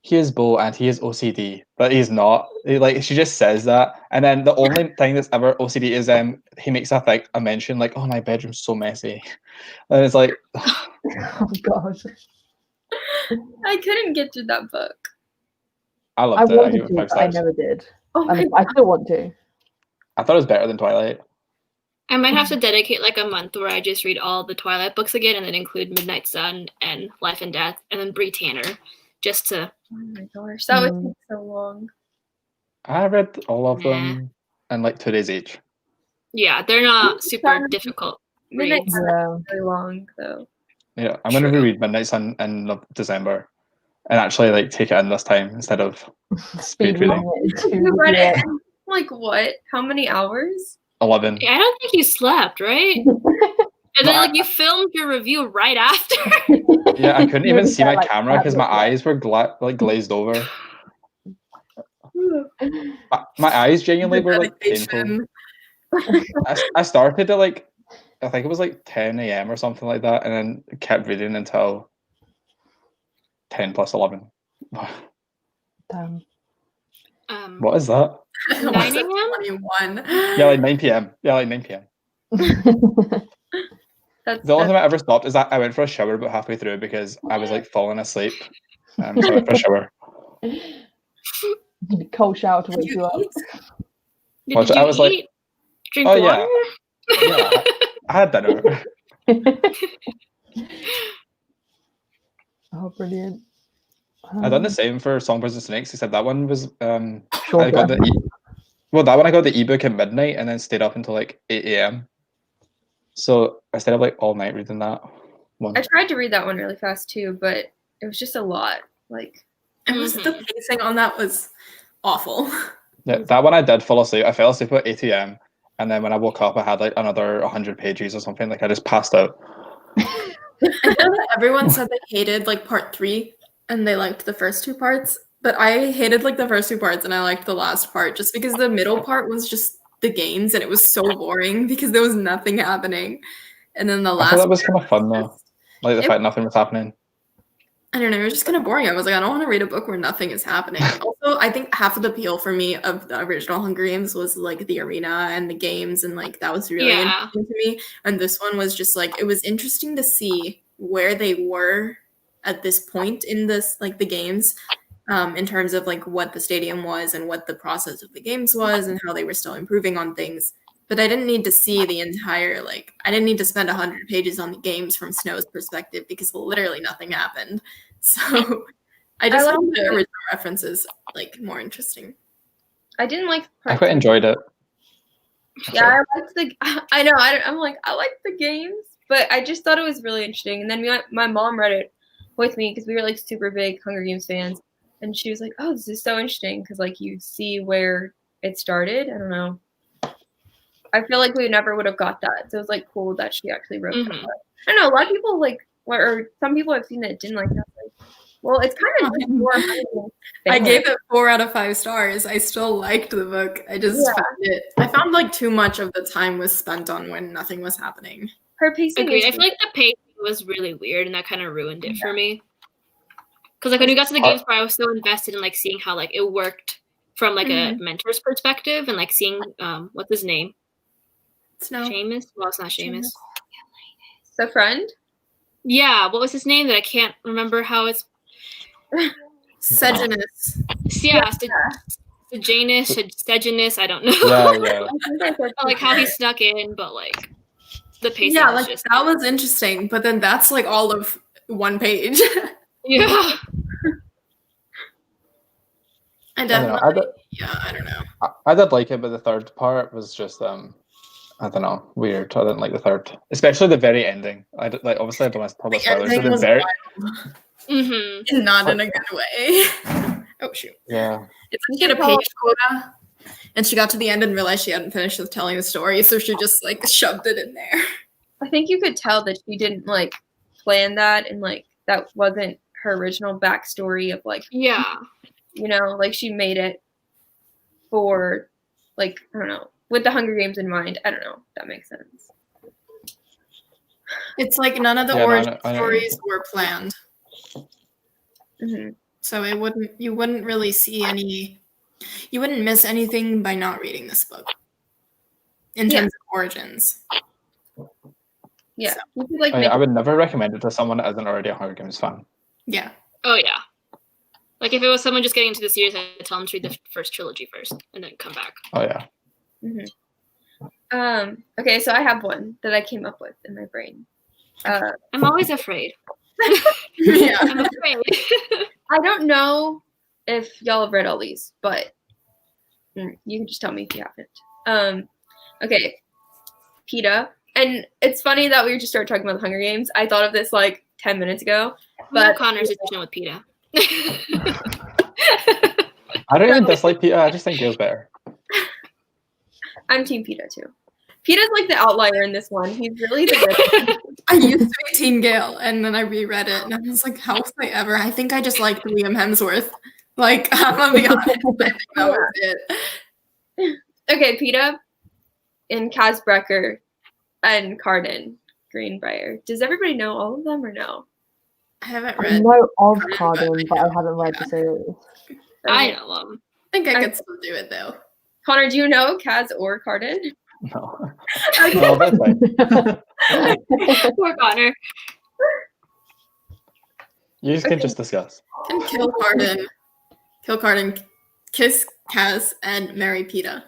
he is Bo and he is OCD, but he's not. Like she just says that, and then the only thing that's ever OCD is he makes a mention like, oh, my bedroom's so messy, and it's like,
Oh god,
I couldn't get through that book.
I
I
loved it. I
wanted
gave it
to,
5
but I
stars.
never did.
Oh my
I still want to.
I thought it was better than Twilight.
I might have to dedicate like a month where I just read all the Twilight books again and then include Midnight Sun and Life and Death and then Bree Tanner just to
Oh my gosh, that would take so long.
I read all of them in like 2 days each.
yeah, they're not super difficult.
Midnight
reads.
Sun
Yeah.
is very long though.
Yeah, I'm gonna
True.
reread Midnight Sun in December, and actually like take it in this time instead of speed reading.
You read it in, like what? How many hours?
11.
I don't think you slept, right? And then like you filmed your review right after.
Yeah, I couldn't even see my
Like,
camera because my eyes were glazed over. My eyes genuinely were like painful. I started at like, I think it was like 10 a.m. or something like that, and then kept reading until 10 plus 11.
Damn.
What is that?
9 a.m.?
21.
Yeah, like 9 p.m. Yeah, like 9 p.m.
That's
The only time I ever stopped is that I went for a shower about halfway through because I was like falling asleep. So I went for a shower.
Cold shower to
Did
wake
you
you up.
eat?
Did you
I was like,
eat? Drink
oh,
water?
yeah. Yeah, I had dinner.
Oh, brilliant.
I done the same for Songbirds and Snakes, except that one was I
Shorter.
got that one I got the ebook at midnight and then stayed up until like 8 a.m. So I stayed up like all night reading that one.
I tried to read that one really fast too, but it was just a lot. Like
It was the pacing on that was awful.
Yeah, that one I did fall asleep. I fell asleep at 8 a.m. and then when I woke up I had like another 100 pages or something. Like I just passed out.
I know that everyone said they hated like part 3 and they liked the first 2 parts, but I hated like the first 2 parts and I liked the last part just because the middle part was just the games and it was so boring because there was nothing happening. And then the
I
last
thought that was
part
kind of fun though. Like the fact nothing was happening.
I don't know, it was just kind of boring. I was like, I don't want to read a book where nothing is happening. Also, I think half of the appeal for me of the original Hunger Games was like the arena and the games, and like that was really interesting to me. And this one was just like, it was interesting to see where they were at this point in this, like the games, in terms of like what the stadium was and what the process of the games was and how they were still improving on things. But I didn't need to see the entire, like, I didn't need to spend 100 pages on the games from Snow's perspective because literally nothing happened. So I just found the original references, like, more interesting.
I didn't like
I quite enjoyed it.
Yeah, I liked I know, I'm like, I like the games, but I just thought it was really interesting. And then my mom read it with me because we were, like, super big Hunger Games fans. And she was like, oh, this is so interesting because, like, you see where it started. I don't know. I feel like we never would have got that. So it was like cool that she actually wrote that. I don't know. A lot of people like, or some people I've seen that didn't like that. Like, well, it's kind of more.
I gave it 4 out of 5 stars. I still liked the book. I just found like too much of the time was spent on when nothing was happening.
Her pacing.
Agreed. I feel like the pacing was really weird, and that kind of ruined it for me. Because like when we got to the games, I was so invested in like seeing how like it worked from like a mentor's perspective, and like seeing what's his name.
Snow.
Seamus? Well, it's not Seamus.
The friend?
Yeah, what was his name that I can't remember how it's...
Sejanus.
Yeah, Sejanus, Sejanus, I don't know.
Yeah.
Like how he snuck in, but like the pacing
was
like
just... that was interesting, but then that's like all of 1 page.
Yeah.
I definitely, I don't know.
I did like it, but the third part was just I don't know, weird. I didn't like the third, especially the very ending. I did, like, obviously I don't want to publish spoilers, but the very
not in a good way. Oh shoot.
Yeah.
It's like she had a page quota, and she got to the end and realized she hadn't finished with telling the story, so she just like shoved it in there.
I think you could tell that she didn't like plan that, and like that wasn't her original backstory of like you know, like she made it for like I don't know. With the Hunger Games in mind, I don't know if that makes sense.
It's like none of the origin stories were planned. So you wouldn't really see you wouldn't miss anything by not reading this book. In terms of origins.
Yeah.
So.
I would never recommend it to someone that isn't already a Hunger Games fan.
Yeah.
Oh yeah. Like if it was someone just getting into the series, I'd tell them to read the first trilogy first and then come back.
Oh yeah.
Okay, so I have one that I came up with in my brain.
I'm always afraid.
I'm afraid. I don't know if y'all have read all these, but you can just tell me if you haven't. Okay, PETA. And it's funny that we just started talking about the Hunger Games. I thought of this like 10 minutes ago. But
Connor's decision with PETA.
I don't even dislike PETA. I just think Gail's better.
I'm Team PETA too. PETA's like the outlier in this one. He's really the good.
I used to be Team Gale, and then I reread it, and I was like, how was I ever? I think I just liked Liam Hemsworth. Like, I'm gonna be honest. I think that was it.
Okay, PETA and Kaz Brecker and Carden Greenbrier. Does everybody know all of them or no?
I haven't read.
I know of Carden, but I haven't read the series.
I know them.
I think I could still do it though.
Connor, do you know Kaz or Carden?
No.
No,
that's fine.
Poor Connor.
You can just discuss.
And kill Carden, kiss Kaz, and marry PETA.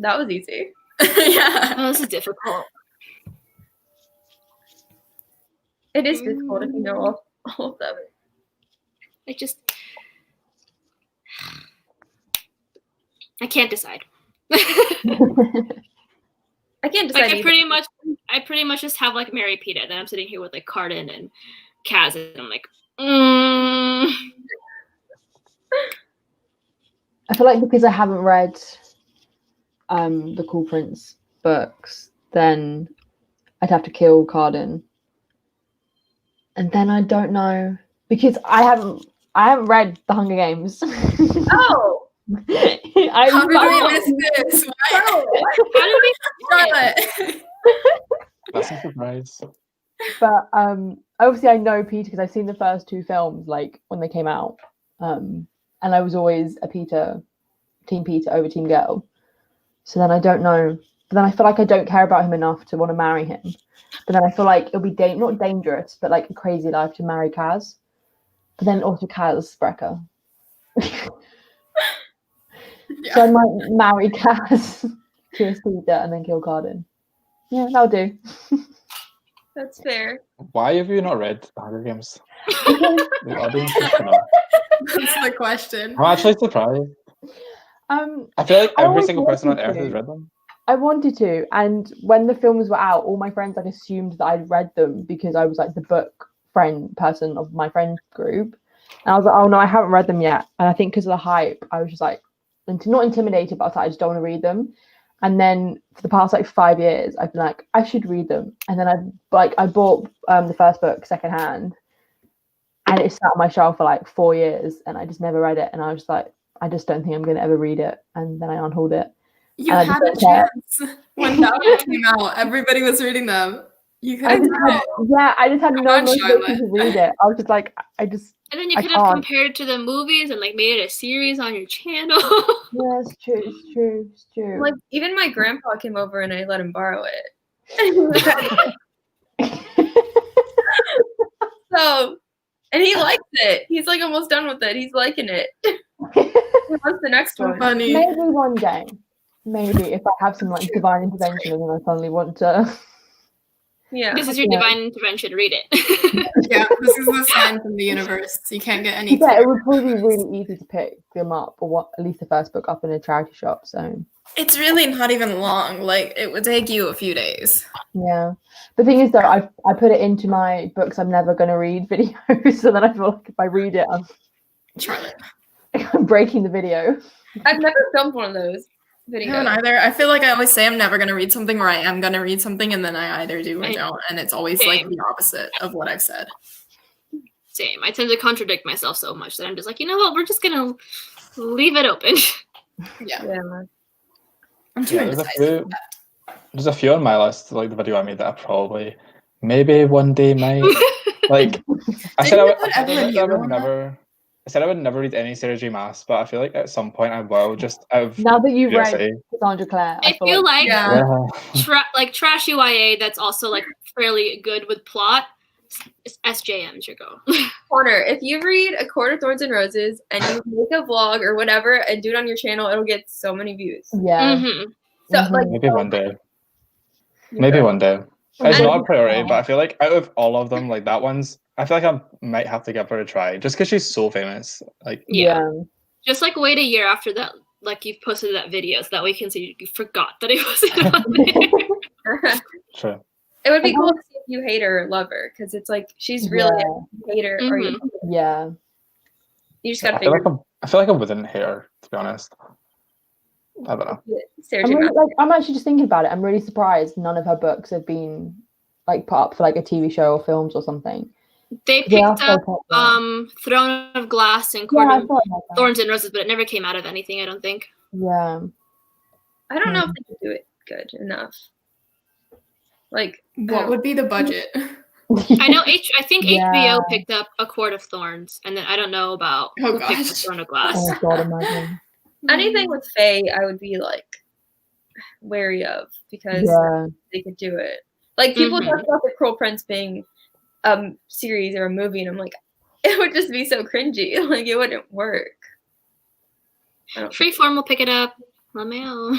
That was easy.
Yeah.
Oh, this is difficult.
It is difficult if you know all of them.
I can't decide.
I can't decide.
Like I pretty much just have like Mary PETA. Then I'm sitting here with like Carden and Kaz, and I'm like,
I feel like because I haven't read the Cool Prince books, then I'd have to kill Carden. And then I don't know because I haven't read the Hunger Games.
Oh.
How did we miss this? Why?
How did we
Charlotte?
That's a surprise.
But obviously I know Peter because I've seen the first 2 films like when they came out. And I was always a Team Peter over Team Girl. So then I don't know. But then I feel like I don't care about him enough to want to marry him. But then I feel like it'll be not dangerous, but like a crazy life to marry Kaz. But then also Kaz Sprecher. So I might marry Kaz, kiss Peter, and then kill Carden. Yeah, that'll do.
That's fair.
Why have you not read the Hunger Games? The audience is gonna...
That's the question.
I'm actually surprised. I feel like every single person on Earth has read them.
I wanted to, and when the films were out, all my friends like assumed that I'd read them because I was like the book person of my friend group, and I was like, oh no, I haven't read them yet. And I think because of the hype, I was just like, not intimidated, but I was like, I just don't want to read them. And then for the past like 5 years, I've been like, I should read them. And then I bought the first book secondhand, and it sat on my shelf for like 4 years, and I just never read it. And I was just like, I just don't think I'm going to ever read it. And then I unhauled it.
You had a chance when that came out. Everybody was reading them. You could have done it.
Yeah, I just had no motivation to read it. I was just like,
And then you could have compared it to the movies and like made it a series on your channel.
Yeah, it's true.
Like even my grandpa came over and I let him borrow it. So, and he liked it. He's like almost done with it. He's liking it. What's the next one?
Funny.
Maybe one day. Maybe if I have some like divine intervention and then I suddenly want to.
Yeah.
This is your divine intervention. Read it.
Yeah, this is the sign from the universe. You can't get any.
Yeah, it would probably be really easy to pick them up, or at least the first book up in a charity shop. So
it's really not even long. Like it would take you a few days.
Yeah. The thing is, though, I put it into my books I'm never going to read videos, so then I feel like if I read it, I'm breaking the video.
I've never filmed one of those videos.
No, neither. I feel like I always say I'm never going to read something, or I am going to read something, and then I either do or don't, and it's always like the opposite of what I've said.
Same. I tend to contradict myself so much that I'm just like, you know what? We're just going to leave it open.
Yeah.
I'm
too indecisive.
There's a few on my list, like the video I made that I probably maybe one day might like. I said I would never read any Sarah J. Maas, but I feel like at some point I will, just out of
now that you've read
curiosity.
Cassandra Clare.
I feel like trashy YA that's also like fairly good with plot. SJM's your go.
Connor, if you read A Court of Thorns and Roses and you make a vlog or whatever and do it on your channel, it'll get so many views.
Yeah.
Mm-hmm.
So like
maybe one day. Maybe one day. It's not a priority, but I feel like out of all of them, like that one's, I feel like I might have to give her a try just because she's so famous. Like
just like wait a year after that, like you've posted that video, so that way you can see you forgot that it wasn't on there.
True.
It would be cool to see if you hate her or love her, because it's like she's really a hater or you you just gotta figure.
I feel like I wouldn't hate her, to be honest. I don't know.
I'm actually just thinking about it. I'm really surprised none of her books have been like put up for like a TV show or films or something.
They picked up Throne of Glass and Court of Thorns and Roses, but it never came out of anything, I don't think.
Yeah.
I don't know if they could do it good enough. Like,
what would be the budget?
I know. I think HBO picked up A Court of Thorns, and then I don't know about who picked up Throne of Glass.
Oh God, imagine.
Anything with Faye, I would be like wary of because they could do it. Like people talk about the Cruel Prince being series or a movie, and I'm like, it would just be so cringy. Like it wouldn't work.
Freeform will pick it up. LaMail.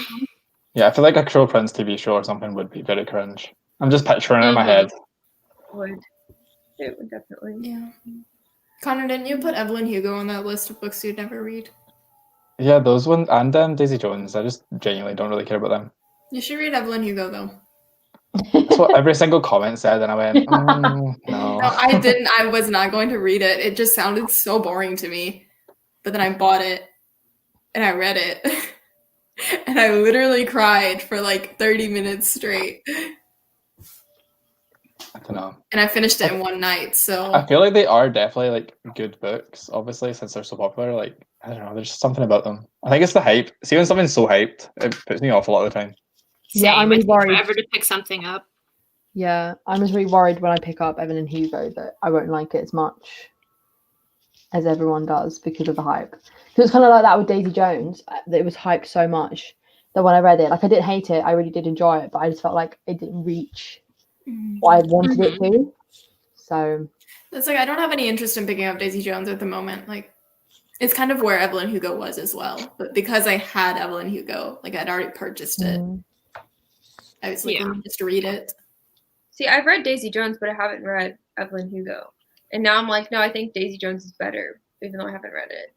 Yeah, I feel like a Cruel Prince TV show or something would be very cringe. I'm just picturing it in my head.
It would definitely.
Yeah. Connor, didn't you put Evelyn Hugo on that list of books you'd never read?
Yeah, those ones, and Daisy Jones. I just genuinely don't really care about them.
You should read Evelyn Hugo, though.
That's what every single comment said, and I went, no.
No, I didn't. I was not going to read it. It just sounded so boring to me. But then I bought it, and I read it. And I literally cried for like 30 minutes straight.
I don't know.
And I finished it in one night, so...
I feel like they are definitely like good books, obviously, since they're so popular. Like, I don't know, there's just something about them. I think it's the hype. See, when something's so hyped, it puts me off a lot of the time.
Yeah, I'm worried. Forever to pick something up.
Yeah, I'm just really worried when I pick up Evelyn Hugo that I won't like it as much as everyone does because of the hype. So it's kind of like that with Daisy Jones. That it was hyped so much that when I read it, like I didn't hate it, I really did enjoy it, but I just felt like it didn't reach what I wanted it to. So
it's like I don't have any interest in picking up Daisy Jones at the moment. Like it's kind of where Evelyn Hugo was as well, but because I had Evelyn Hugo, like I'd already purchased it. I was like, let me just read it.
See, I've read Daisy Jones, but I haven't read Evelyn Hugo. And now I'm like, no, I think Daisy Jones is better, even though I haven't read it.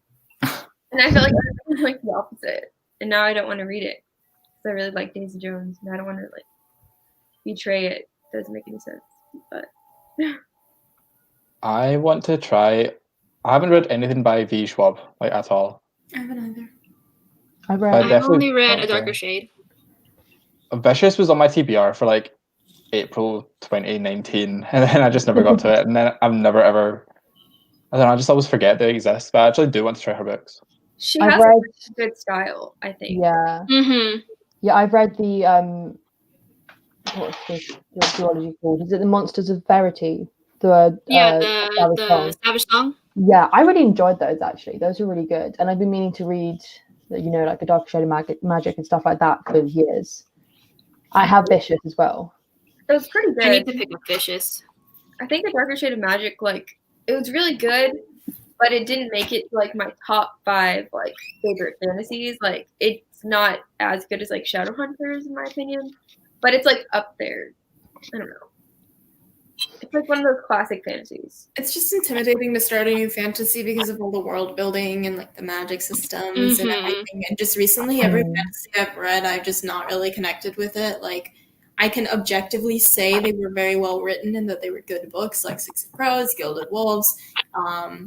And I feel like I'm like the opposite. And now I don't want to read it. Because I really like Daisy Jones. And I don't want to like betray it. It doesn't make any sense. But
I want to try. I haven't read anything by V. Schwab, like at all.
I haven't either.
I've only read A Darker Shade.
Vicious was on my TBR for like April 2019, and then I just never got to it. And then I've never ever. I don't know. I just always forget they exist, but I actually do want to try her books.
She has a good style, I think.
Yeah. Yeah, I've read the what's this duology called? Is it the Monsters of Verity?
The Savage Song.
Yeah, I really enjoyed those actually. Those were really good, and I've been meaning to read, like The Dark Shade of Magic and stuff like that for years. I have Vicious as well.
It was pretty good.
I need to pick up Vicious.
I think The Darker Shade of Magic, like, it was really good, but it didn't make it like my top 5 like favorite fantasies. Like, it's not as good as like Shadowhunters in my opinion, but it's like up there. I don't know. It's like one of those classic fantasies.
It's just intimidating to start a new fantasy because of all the world building and like the magic systems and everything. And just recently, every fantasy I've read, I've just not really connected with it. Like, I can objectively say they were very well written and that they were good books, like Six of Crows, Gilded Wolves.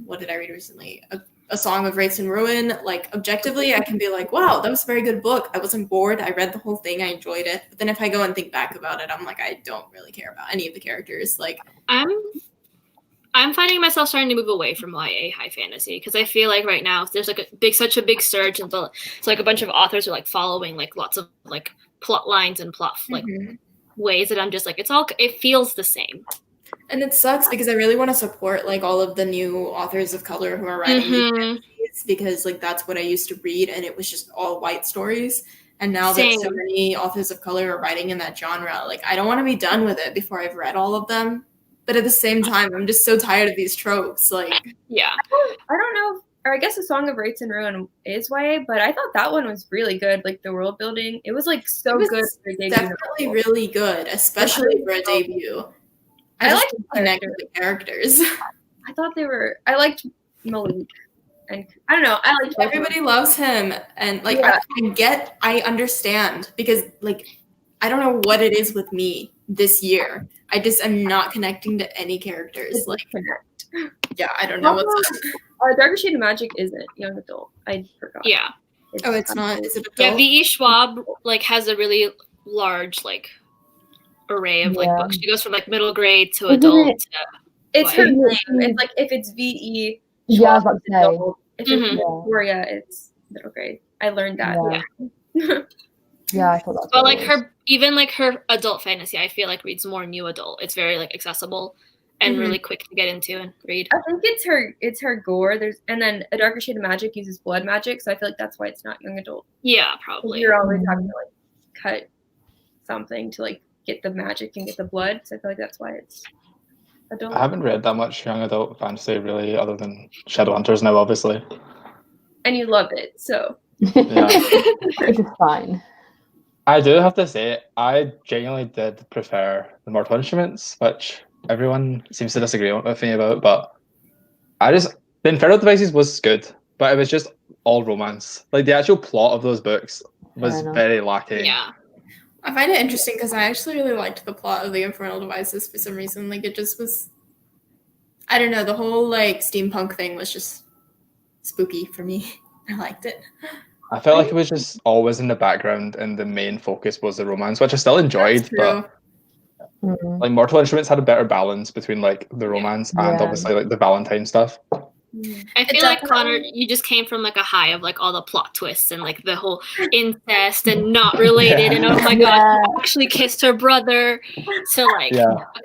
What did I read recently? A Song of Wraiths and Ruin. Like, objectively, I can be like, wow, that was a very good book. I wasn't bored. I read the whole thing. I enjoyed it. But then if I go and think back about it, I'm like, I don't really care about any of the characters. Like,
I'm finding myself starting to move away from YA high fantasy because I feel like right now there's like such a big surge and it's like a bunch of authors are like following like lots of like plot lines and plot like ways that I'm just like it feels the same.
And it sucks because I really want to support like all of the new authors of color who are writing these fantasies because like that's what I used to read and it was just all white stories. And now that so many authors of color are writing in that genre, like I don't want to be done with it before I've read all of them. But at the same time, I'm just so tired of these tropes. Like,
yeah, I don't know, or I guess A Song of Wraiths and Ruin is YA, but I thought that one was really good. Like the world building, it was like so good for a debut.
Definitely really good, especially for a debut. I like to connect with the characters.
I thought they were. I liked Malik, and I don't know. I liked
everybody loves him, and like I understand because like I don't know what it is with me this year. I just am not connecting to any characters. Like, yeah, I don't know what's up.
Darker Shade of Magic isn't young adult. I forgot.
Yeah.
It's not. Is it adult?
Yeah, V.E. Schwab like has a really large like array of like books. She goes from like middle grade to adult.
It's her name. It's like if it's V.E.
Schwab,
it's adult. If it's Victoria, it's middle grade. I learned that.
Yeah. Yeah, I thought that.
But like her adult fantasy, I feel like reads more new adult. It's very like accessible and really quick to get into and read.
I think it's her gore. And then A Darker Shade of Magic uses blood magic, so I feel like that's why it's not young adult.
Yeah, probably.
You're always having to like cut something to like get the magic and get the blood, so I feel like that's why it's adult.
I haven't read that much young adult fantasy really, other than Shadowhunters now, obviously.
And you love it, so
yeah,
it's fine.
I do have to say, I genuinely did prefer the Mortal Instruments, which everyone seems to disagree with me about, but the Infernal Devices was good, but it was just all romance. Like, the actual plot of those books was very lacking.
Yeah.
I find it interesting because I actually really liked the plot of the Infernal Devices for some reason. Like, it just was, I don't know, the whole, like, steampunk thing was just spooky for me. I liked it.
I felt like it was just always in the background and the main focus was the romance, which I still enjoyed, but like Mortal Instruments had a better balance between like the romance and obviously like the Valentine stuff.
I feel like Connor, you just came from like a high of like all the plot twists and like the whole incest and not related and oh my god, he actually kissed her brother. So like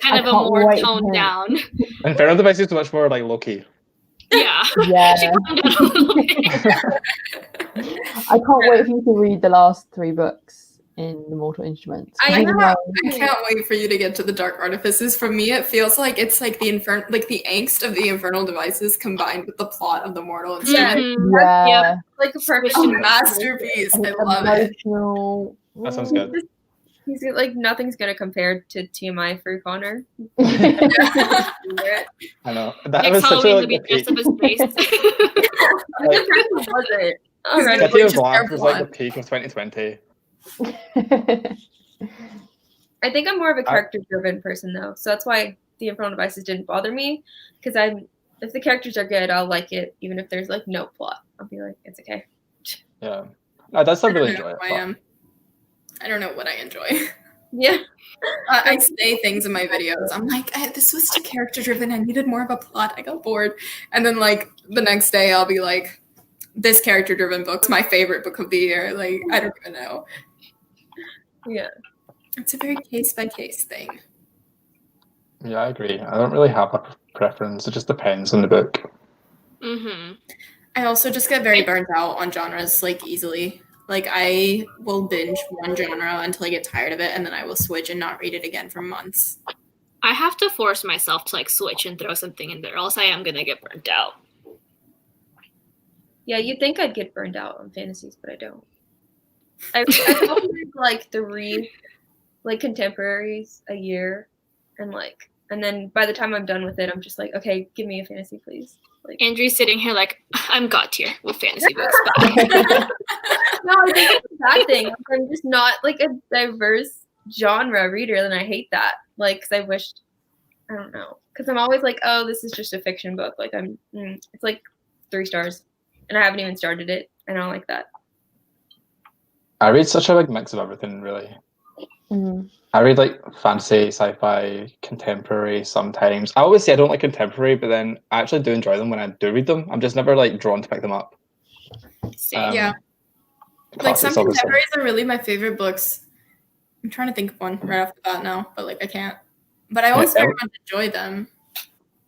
kind of a more toned down.
Infernal Devices is much more like low key.
Yeah. She calmed down a little bit.
I can't wait for you to read the last 3 books in the Mortal Instruments.
I can't wait for you to get to the Dark Artifices. For me, it feels like it's like the angst of the Infernal Devices combined with the plot of the Mortal Instruments.
Yeah.
Like a perfect
masterpiece. I love it.
That sounds good.
He's like, nothing's gonna compare to TMI for Connor.
I know. That was such a like, the peak.
Was it? Alright.
City of Black was like the peak of 2020.
I think I'm more of a character-driven person though, so that's why the Infernal Devices didn't bother me. Because if the characters are good, I'll like it, even if there's like no plot. I'll be like, it's okay.
Yeah, that's not really enjoy it.
I don't know what I enjoy.
Yeah,
I say things in my videos. I'm like, this was too character-driven. I needed more of a plot. I got bored, and then like the next day, I'll be like, this character-driven book's my favorite book of the year. Like, I don't even know.
Yeah.
It's a very case-by-case thing.
Yeah, I agree. I don't really have a preference. It just depends on the book.
Mm-hmm.
I also just get very burnt out on genres, like, easily. Like, I will binge one genre until I get tired of it, and then I will switch and not read it again for months.
I have to force myself to, like, switch and throw something in there, else I am going to get burnt out.
Yeah, you'd think I'd get burned out on fantasies, but I don't. I probably read like 3 like contemporaries a year, and then by the time I'm done with it, I'm just like, okay, give me a fantasy, please. Like
Andrew's sitting here like, I'm god tier with fantasy books. Bye.
No, I think it's a bad thing. I'm just not like a diverse genre reader, and I hate that. Like, because I wished, I don't know, because I'm always like, oh, this is just a fiction book. Like it's like 3 stars, and I haven't even started it. I don't like that.
I read such a like mix of everything, really.
Mm-hmm.
I read like fantasy, sci-fi, contemporary sometimes. I always say I don't like contemporary, but then I actually do enjoy them when I do read them. I'm just never like drawn to pick them up.
Yeah. Like some contemporaries are really my favorite books. I'm trying to think of one right off the bat now, but like I can't. But I always very much enjoy them.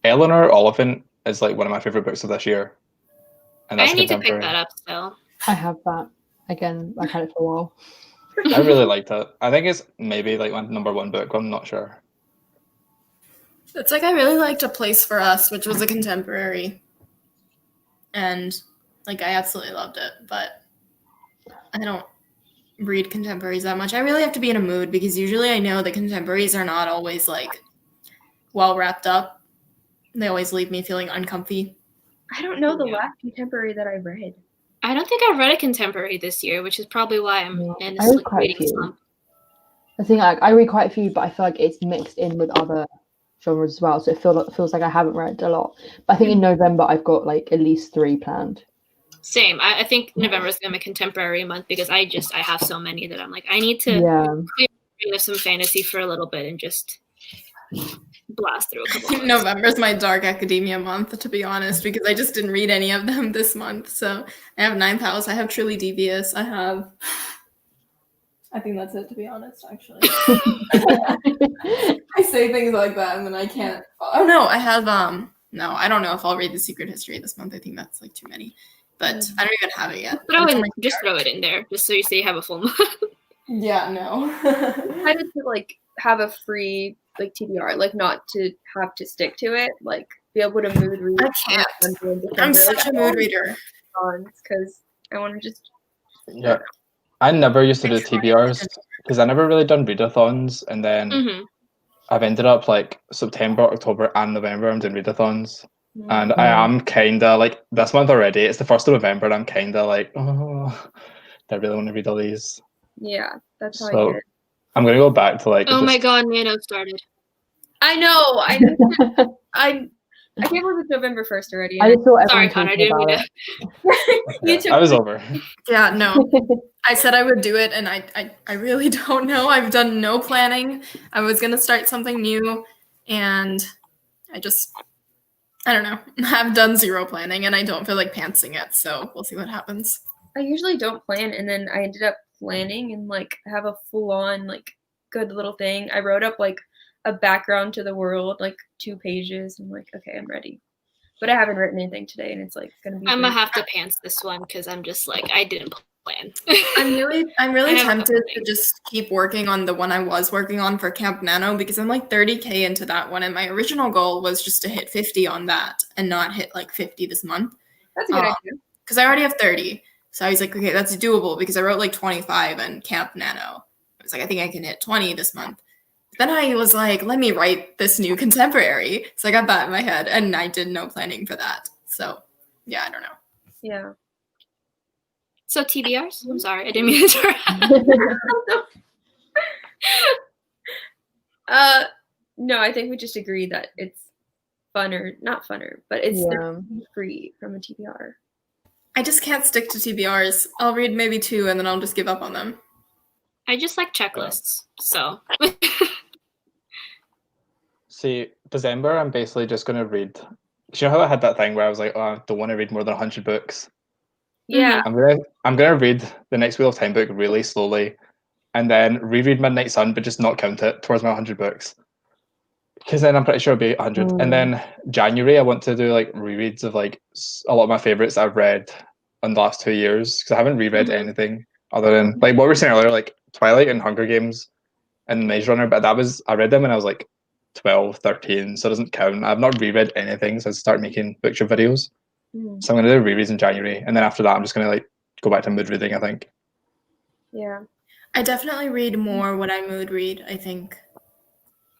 Eleanor Oliphant is like one of my favorite books of this year. And that's
I need to pick that up still.
I have that. Again, I've had it for a while.
I really liked it. I think it's maybe like my number 1 book. I'm not sure.
It's like I really liked A Place for Us, which was a contemporary. And like I absolutely loved it, but I don't read contemporaries that much. I really have to be in a mood because usually I know the contemporaries are not always like well wrapped up. They always leave me feeling uncomfy.
I don't know the last contemporary that I read.
I don't think I've read a contemporary this year, which is probably why I'm in a reading slump.
I think I read quite a few, but I feel like it's mixed in with other genres as well. So it feels like I haven't read a lot. But I think in November I've got like at least 3 planned.
Same. I think November is going to be a contemporary month because I have so many that I'm like, I need to clear some fantasy for a little bit and just blast through a couple of
November's my dark academia month, to be honest, because I just didn't read any of them this month. So I have 9th House, I have Truly Devious, I think that's it, to be honest, actually. I say things like that and then I can't. Oh no, I have no, I don't know if I'll read The Secret History this month. I think that's like too many. But I don't even have it yet.
Just throw it in there, just so you have a full month.
Yeah, no.
I just to like have a free like TBR, like not to have to stick to it, like be able to mood read.
I can't. I'm such a mood reader.
Because I want to just.
Yeah, I never used to do TBRs because I never really done readathons, and then I've ended up like September, October, and November I'm doing readathons. And I am kind of like this month already. It's the 1st of November, and I'm kind of like, oh, I really want to read all these.
Yeah, that's how I
So
did.
I'm gonna go back to like.
Oh my god, Nano started.
I know. I can't believe it's November 1st already.
I just thought
Sorry, Connor, I didn't mean
I was over.
Yeah, no. I said I would do it, and I really don't know. I've done no planning. I was gonna start something new, and I just I don't know. I've done 0 planning and I don't feel like pantsing it, so we'll see what happens.
I usually don't plan, and then I ended up planning and like have a full on like good little thing. I wrote up like a background to the world, like 2 pages. I'm like, okay, I'm ready. But I haven't written anything today, and it's like gonna be.
I'm gonna have to pants this one because I'm just like I didn't plan.
I'm really
I have a
tempted
couple
to
things.
just keep working on the one I was working on for Camp Nano because I'm like 30K into that one, and my original goal was just to hit 50 on that and not hit like 50 this month.
That's a good idea.
Because I already have 30. So I was like, okay, that's doable because I wrote like 25 in Camp Nano. I was like, I think I can hit 20 this month. Then I was like, let me write this new contemporary. So I got that in my head, and I did no planning for that. So yeah, I don't know.
Yeah.
So TBRs? I'm sorry, I didn't mean to interrupt.
No, I think we just agree that it's funner, not funner, but it's free from a TBR.
I just can't stick to TBRs. I'll read maybe 2 and then I'll just give up on them.
I just like checklists, so.
See, December, I'm basically just going to read. You know how I had that thing where I was like, oh, I don't want to read more than 100 books?
Yeah.
I'm gonna read the next Wheel of Time book really slowly, and then reread Midnight Sun, but just not count it towards my 100 books. Because then I'm pretty sure it'll be 100. And then January, I want to do like rereads of like a lot of my favorites I've read in the last 2 years, because I haven't reread anything other than like what we were saying earlier, like Twilight and Hunger Games and Maze Runner. But I read them when I was like 12, 13, so it doesn't count. I've not reread anything since I started making booktube videos. So I'm going to do rereads in January, and then after that, I'm just going to like go back to mood reading, I think.
Yeah.
I definitely read more when I mood read, I think,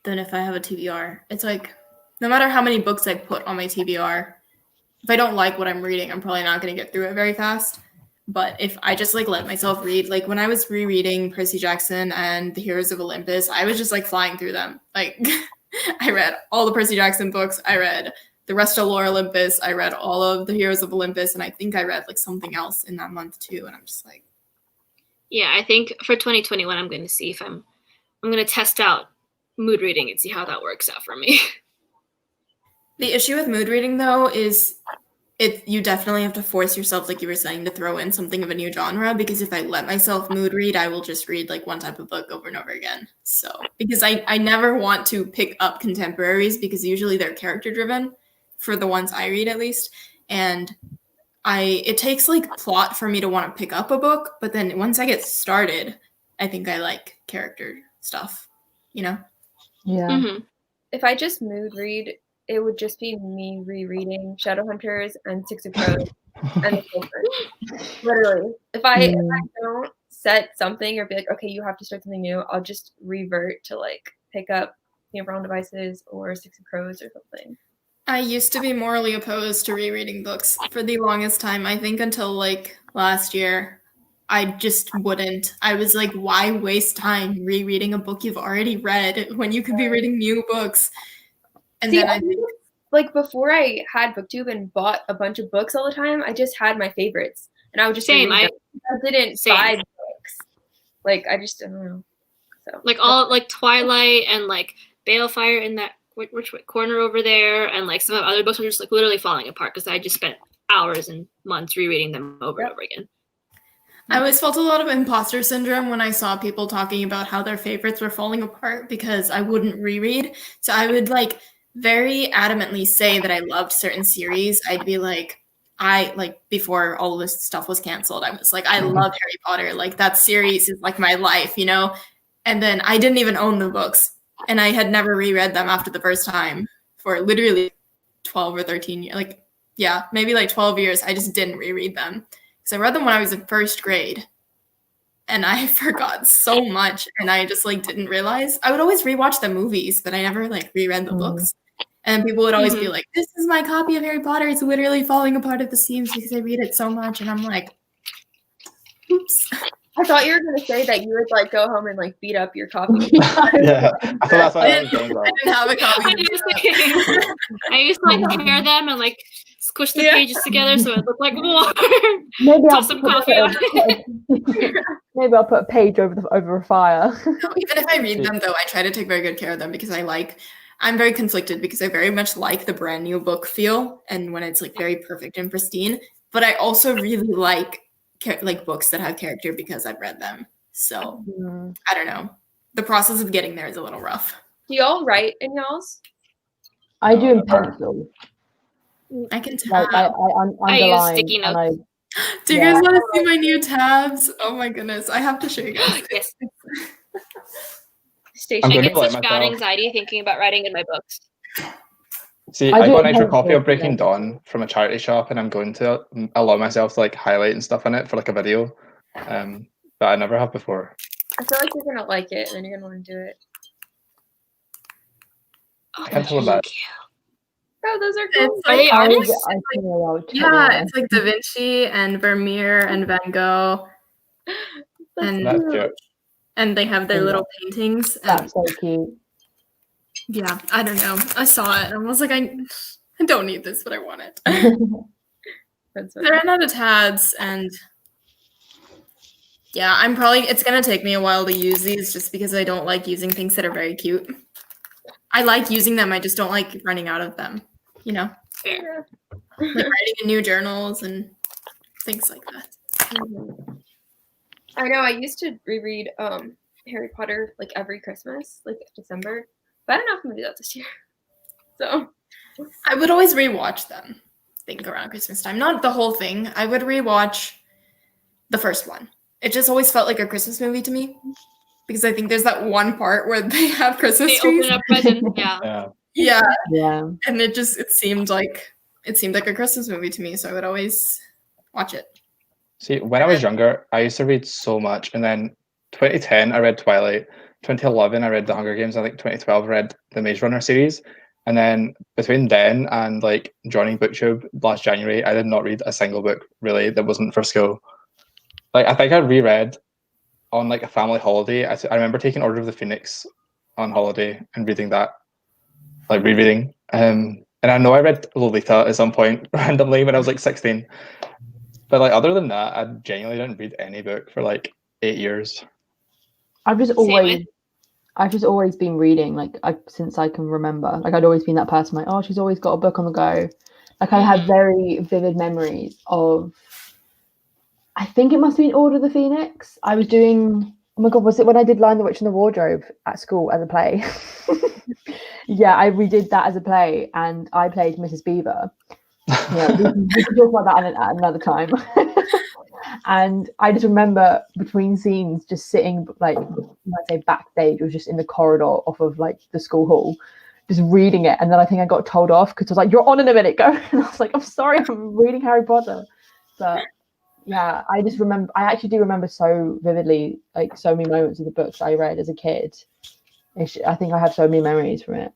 than if I have a TBR. It's like, no matter how many books I put on my TBR, if I don't like what I'm reading, I'm probably not going to get through it very fast. But if I just like let myself read, like when I was rereading Percy Jackson and The Heroes of Olympus, I was just like flying through them. Like I read all the Percy Jackson books. I read the rest of Lore Olympus. I read all of the Heroes of Olympus, and I think I read like something else in that month too. And I'm just like,
yeah, I think for 2021, I'm going to see if I'm going to test out mood reading and see how that works out for me.
The issue with mood reading though is you definitely have to force yourself, like you were saying, to throw in something of a new genre, because if I let myself mood read, I will just read like one type of book over and over again. So because I never want to pick up contemporaries, because usually they're character driven for the ones I read at least. And it takes like plot for me to want to pick up a book, but then once I get started, I think I like character stuff, you know?
Yeah.
If I just mood read, it would just be me rereading Shadowhunters and Six of Crows and The Children. Literally. If I don't set something or be like, okay, you have to start something new, I'll just revert to like pick up Wrong Devices or Six of Crows or something.
I used to be morally opposed to rereading books for the longest time. I think until like last year, I just wouldn't. I was like, why waste time rereading a book you've already read when you could be reading new books? And then I think,
like before I had BookTube and bought a bunch of books all the time, I just had my favorites, and I would just
Same.
I didn't buy books. Like I just don't know. So
like all like Twilight and like Balefire in that which corner over there, and like some of the other books were just like literally falling apart because I just spent hours and months rereading them over and over again.
I always felt a lot of imposter syndrome when I saw people talking about how their favorites were falling apart because I wouldn't reread. So I would like very adamantly say that I loved certain series. I'd be like, before all of this stuff was canceled, I was like, I love Harry Potter. Like that series is like my life, you know? And then I didn't even own the books, and I had never reread them after the first time for literally 12 or 13 years. Like, yeah, maybe like 12 years. I just didn't reread them. So I read them when I was in first grade, and I forgot so much, and I just like didn't realize. I would always rewatch the movies, but I never like reread the books. And people would always be like, "This is my copy of Harry Potter. It's literally falling apart at the seams because I read it so much." And I'm like, "Oops."
I thought you were gonna say that you would like go home and like beat up your copy.
Yeah, I thought that's what I was going
I didn't have a copy.
I used to like tear them and like squish the pages together so it looked like water.
Maybe
Toss some coffee on
it. Maybe I'll put a page over a fire.
Even if I read them, though, I try to take very good care of them because I like I'm very conflicted because I very much like the brand new book feel and when it's like very perfect and pristine. But I also really like books that have character because I've read them. So I don't know. The process of getting there is a little rough.
Do y'all write in y'all's?
I do in
never.
pencil.
I can tab.
Like I
I use
underline
sticky
and
notes.
Do you guys want to see my new tabs? Oh my goodness. I have to show you guys.
Yes.
Station.
I'm
I
going
get
to let
such bad
myself.
anxiety thinking about writing in my books.
See,
I
I
do
got
it
an extra
pencil,
copy of Breaking
yeah.
Dawn from a charity shop, and I'm going to allow myself to like highlight and stuff in it for like a video, that I never have before.
I feel like you're gonna like it, and then you're gonna want to do it.
Oh,
I can't tell
those
them
are
that.
cute.
Oh, those are cool.
It's
Are
like
they
I
artists?
think you're allowed to,
yeah, it's like Da Vinci and Vermeer and Van Gogh,
That's
That's
cute.
cute.
and they have their
Yeah.
little paintings. And
That's so cute.
yeah, I don't know. I saw it and I was like, I don't need this, but I want it.
That's
I ran out of tabs, and yeah, it's gonna take me a while to use these just because I don't like using things that are very cute. I like using them, I just don't like running out of them, you know?
Fair.
Like writing in new journals and things like that.
I know. I used to reread Harry Potter like every Christmas, like December. But I don't know if I'm gonna do that this year. So
I would always rewatch them, I think around Christmas time. Not the whole thing. I would rewatch the first one. It just always felt like a Christmas movie to me. Because I think there's that one part where they have Christmas
They
trees.
open up presents. Yeah.
Yeah.
Yeah.
Yeah.
And it seemed like a Christmas movie to me, so I would always watch it.
See, when I was younger, I used to read so much, and then 2010 I read Twilight, 2011 I read The Hunger Games, I think 2012 I read the Maze Runner series, and then between then and like joining BookTube last January, I did not read a single book really that wasn't for school. Like I think I reread on like a family holiday. I remember taking Order of the Phoenix on holiday and reading that, like rereading. And I know I read Lolita at some point randomly when I was like 16. But like other than that, I genuinely didn't read any book for like 8 years.
I've just always been reading, like since I can remember. Like I'd always been that person, like, oh, she's always got a book on the go. Like I have very vivid memories of, I think it must have been Order of the Phoenix. I was doing, oh my god, was it when I did Lion the Witch and the Wardrobe at school as a play? Yeah, I redid that as a play, and I played Mrs. Beaver. Yeah, we can talk about that at another time. And I just remember between scenes just sitting, like, when I say backstage, was just in the corridor off of like the school hall, just reading it. And then I think I got told off because I was like, "You're on in a minute, go." And I was like, "I'm sorry, I'm reading Harry Potter." But yeah, I actually do remember so vividly, like so many moments of the books I read as a kid. I think I have so many memories from it.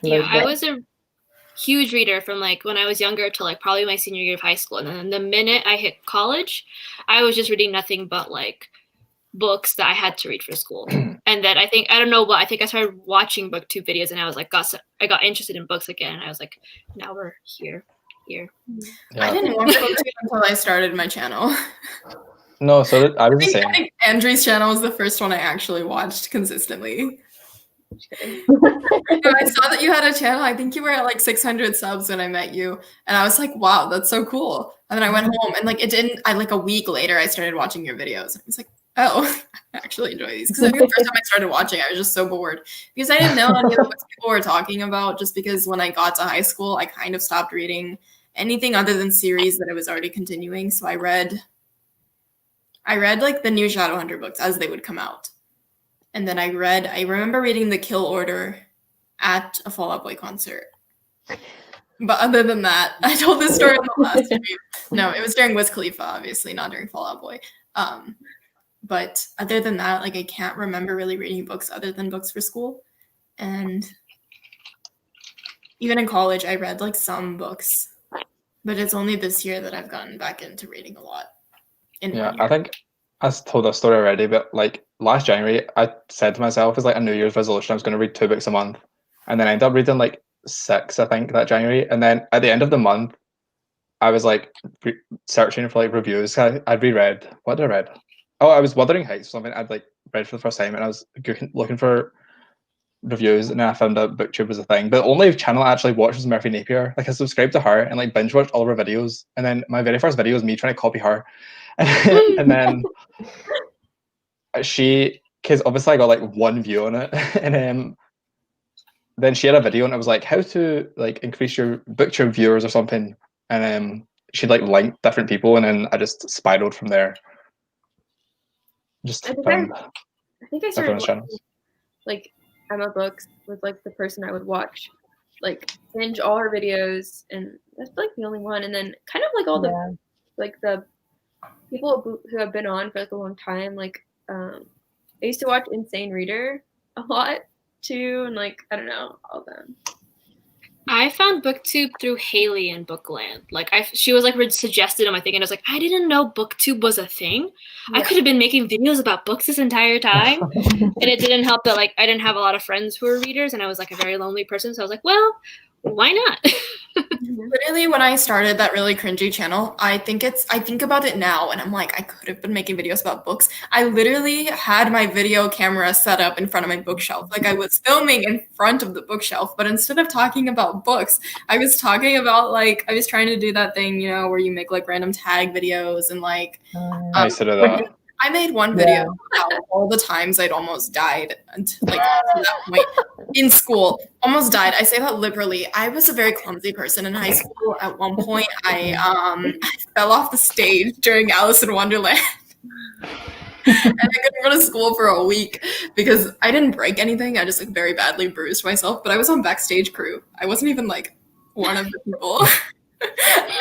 Yeah, I was a huge reader from like when I was younger to like probably my senior year of high school, and then the minute I hit college, I was just reading nothing but like books that I had to read for school. And then I think I started watching BookTube videos, and I was like I got interested in books again, and I was like, now we're here.
Yeah.
I didn't watch BookTube until I started my channel.
No, so I was the same.
I think Andrew's channel was the first one I actually watched consistently. I saw that you had a channel. I think you were at like 600 subs when I met you, and I was like, "Wow, that's so cool." And then I went home, and like it didn't. Like a week later, I started watching your videos. I was like, "Oh, I actually enjoy these." Because I think the first time I started watching, I was just so bored because I didn't know any of the books people were talking about. Just because when I got to high school, I kind of stopped reading anything other than series that I was already continuing. So I read like the new Shadowhunter books as they would come out. And then I remember reading The Kill Order at a Fall Out Boy concert. But other than that, I told this story in the last stream. No, it was during Wiz Khalifa, obviously, not during Fall Out Boy. But other than that, like I can't remember really reading books other than books for school. And even in college, I read like some books. But it's only this year that I've gotten back into reading a lot.
Yeah, I think I told that story already, but like last January, I said to myself as like a New Year's resolution, I was going to read 2 books a month, and then I ended up reading like 6, I think, that January. And then at the end of the month, I was like searching for like reviews. I'd reread, what did I read? Oh, I was Wuthering Heights, something I'd like read for the first time, and I was looking for reviews, and then I found out BookTube was a thing. But the only channel I actually watched was Murphy Napier. Like I subscribed to her and like binge watched all of her videos. And then my very first video was me trying to copy her, and then because obviously I got like 1 view on it, and then she had a video and it was like how to like increase your BookTube viewers or something, and she'd like linked different people, and then I just spiraled from there. Just
I think
found
I think I started
everyone's
watching,
channels.
like Emma Books was like the person I would watch, like binge all her videos, and that's like the only one. And then kind of like all the like the people who have been on for like a long time. Like I used to watch Insane Reader a lot too, and like I don't know, all of them.
I found BookTube through Haley in Bookland. Like she was like suggested on my thing, and I was like, I didn't know BookTube was a thing. Yeah. I could have been making videos about books this entire time, and it didn't help that like I didn't have a lot of friends who were readers, and I was like a very lonely person. So I was like, well, why not?
Literally, when I started that really cringy channel, I think about it now, and I'm like, I could have been making videos about books. I literally had my video camera set up in front of my bookshelf. Like I was filming in front of the bookshelf, but instead of talking about books, I was talking about like, I was trying to do that thing, you know, where you make like random tag videos and like,
I said that.
I made one video about all the times I'd almost died until like to that point in school. Almost died. I say that liberally. I was a very clumsy person in high school. At one point, I fell off the stage during Alice in Wonderland. And I couldn't go to school for a week because I didn't break anything. I just like very badly bruised myself. But I was on backstage crew. I wasn't even like one of the people.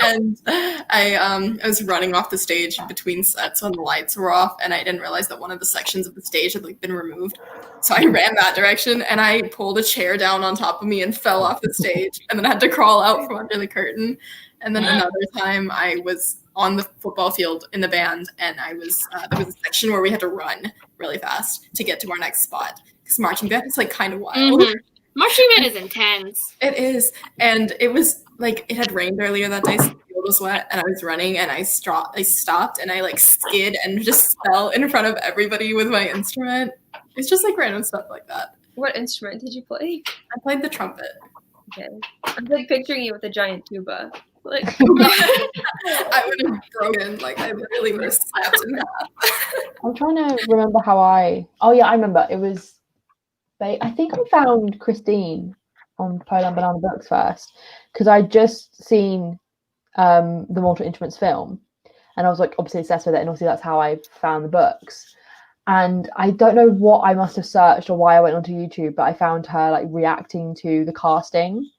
And I was running off the stage between sets when the lights were off, and I didn't realize that one of the sections of the stage had like been removed. So I ran that direction, and I pulled a chair down on top of me and fell off the stage, and then I had to crawl out from under the curtain. And then another time I was on the football field in the band, and I was there was a section where we had to run really fast to get to our next spot because marching band is like kind of wild.
Mm-hmm. Marching band is intense.
It is, and it was like it had rained earlier that day, so the field was wet, and I was running, and I stopped, and I like skid and just fell in front of everybody with my instrument. It's just like random stuff like that.
What instrument did you play?
I played the trumpet.
Okay, I'm like picturing you with a giant tuba. Like
I would have broken, like I really would have snapped in half.
I'm trying to remember how I remember it was. I think I found Christine on Polar and Banana Books first because I'd just seen the Mortal Instruments film, and I was like obviously obsessed with it, and obviously that's how I found the books. And I don't know what I must have searched or why I went onto YouTube, but I found her like reacting to the casting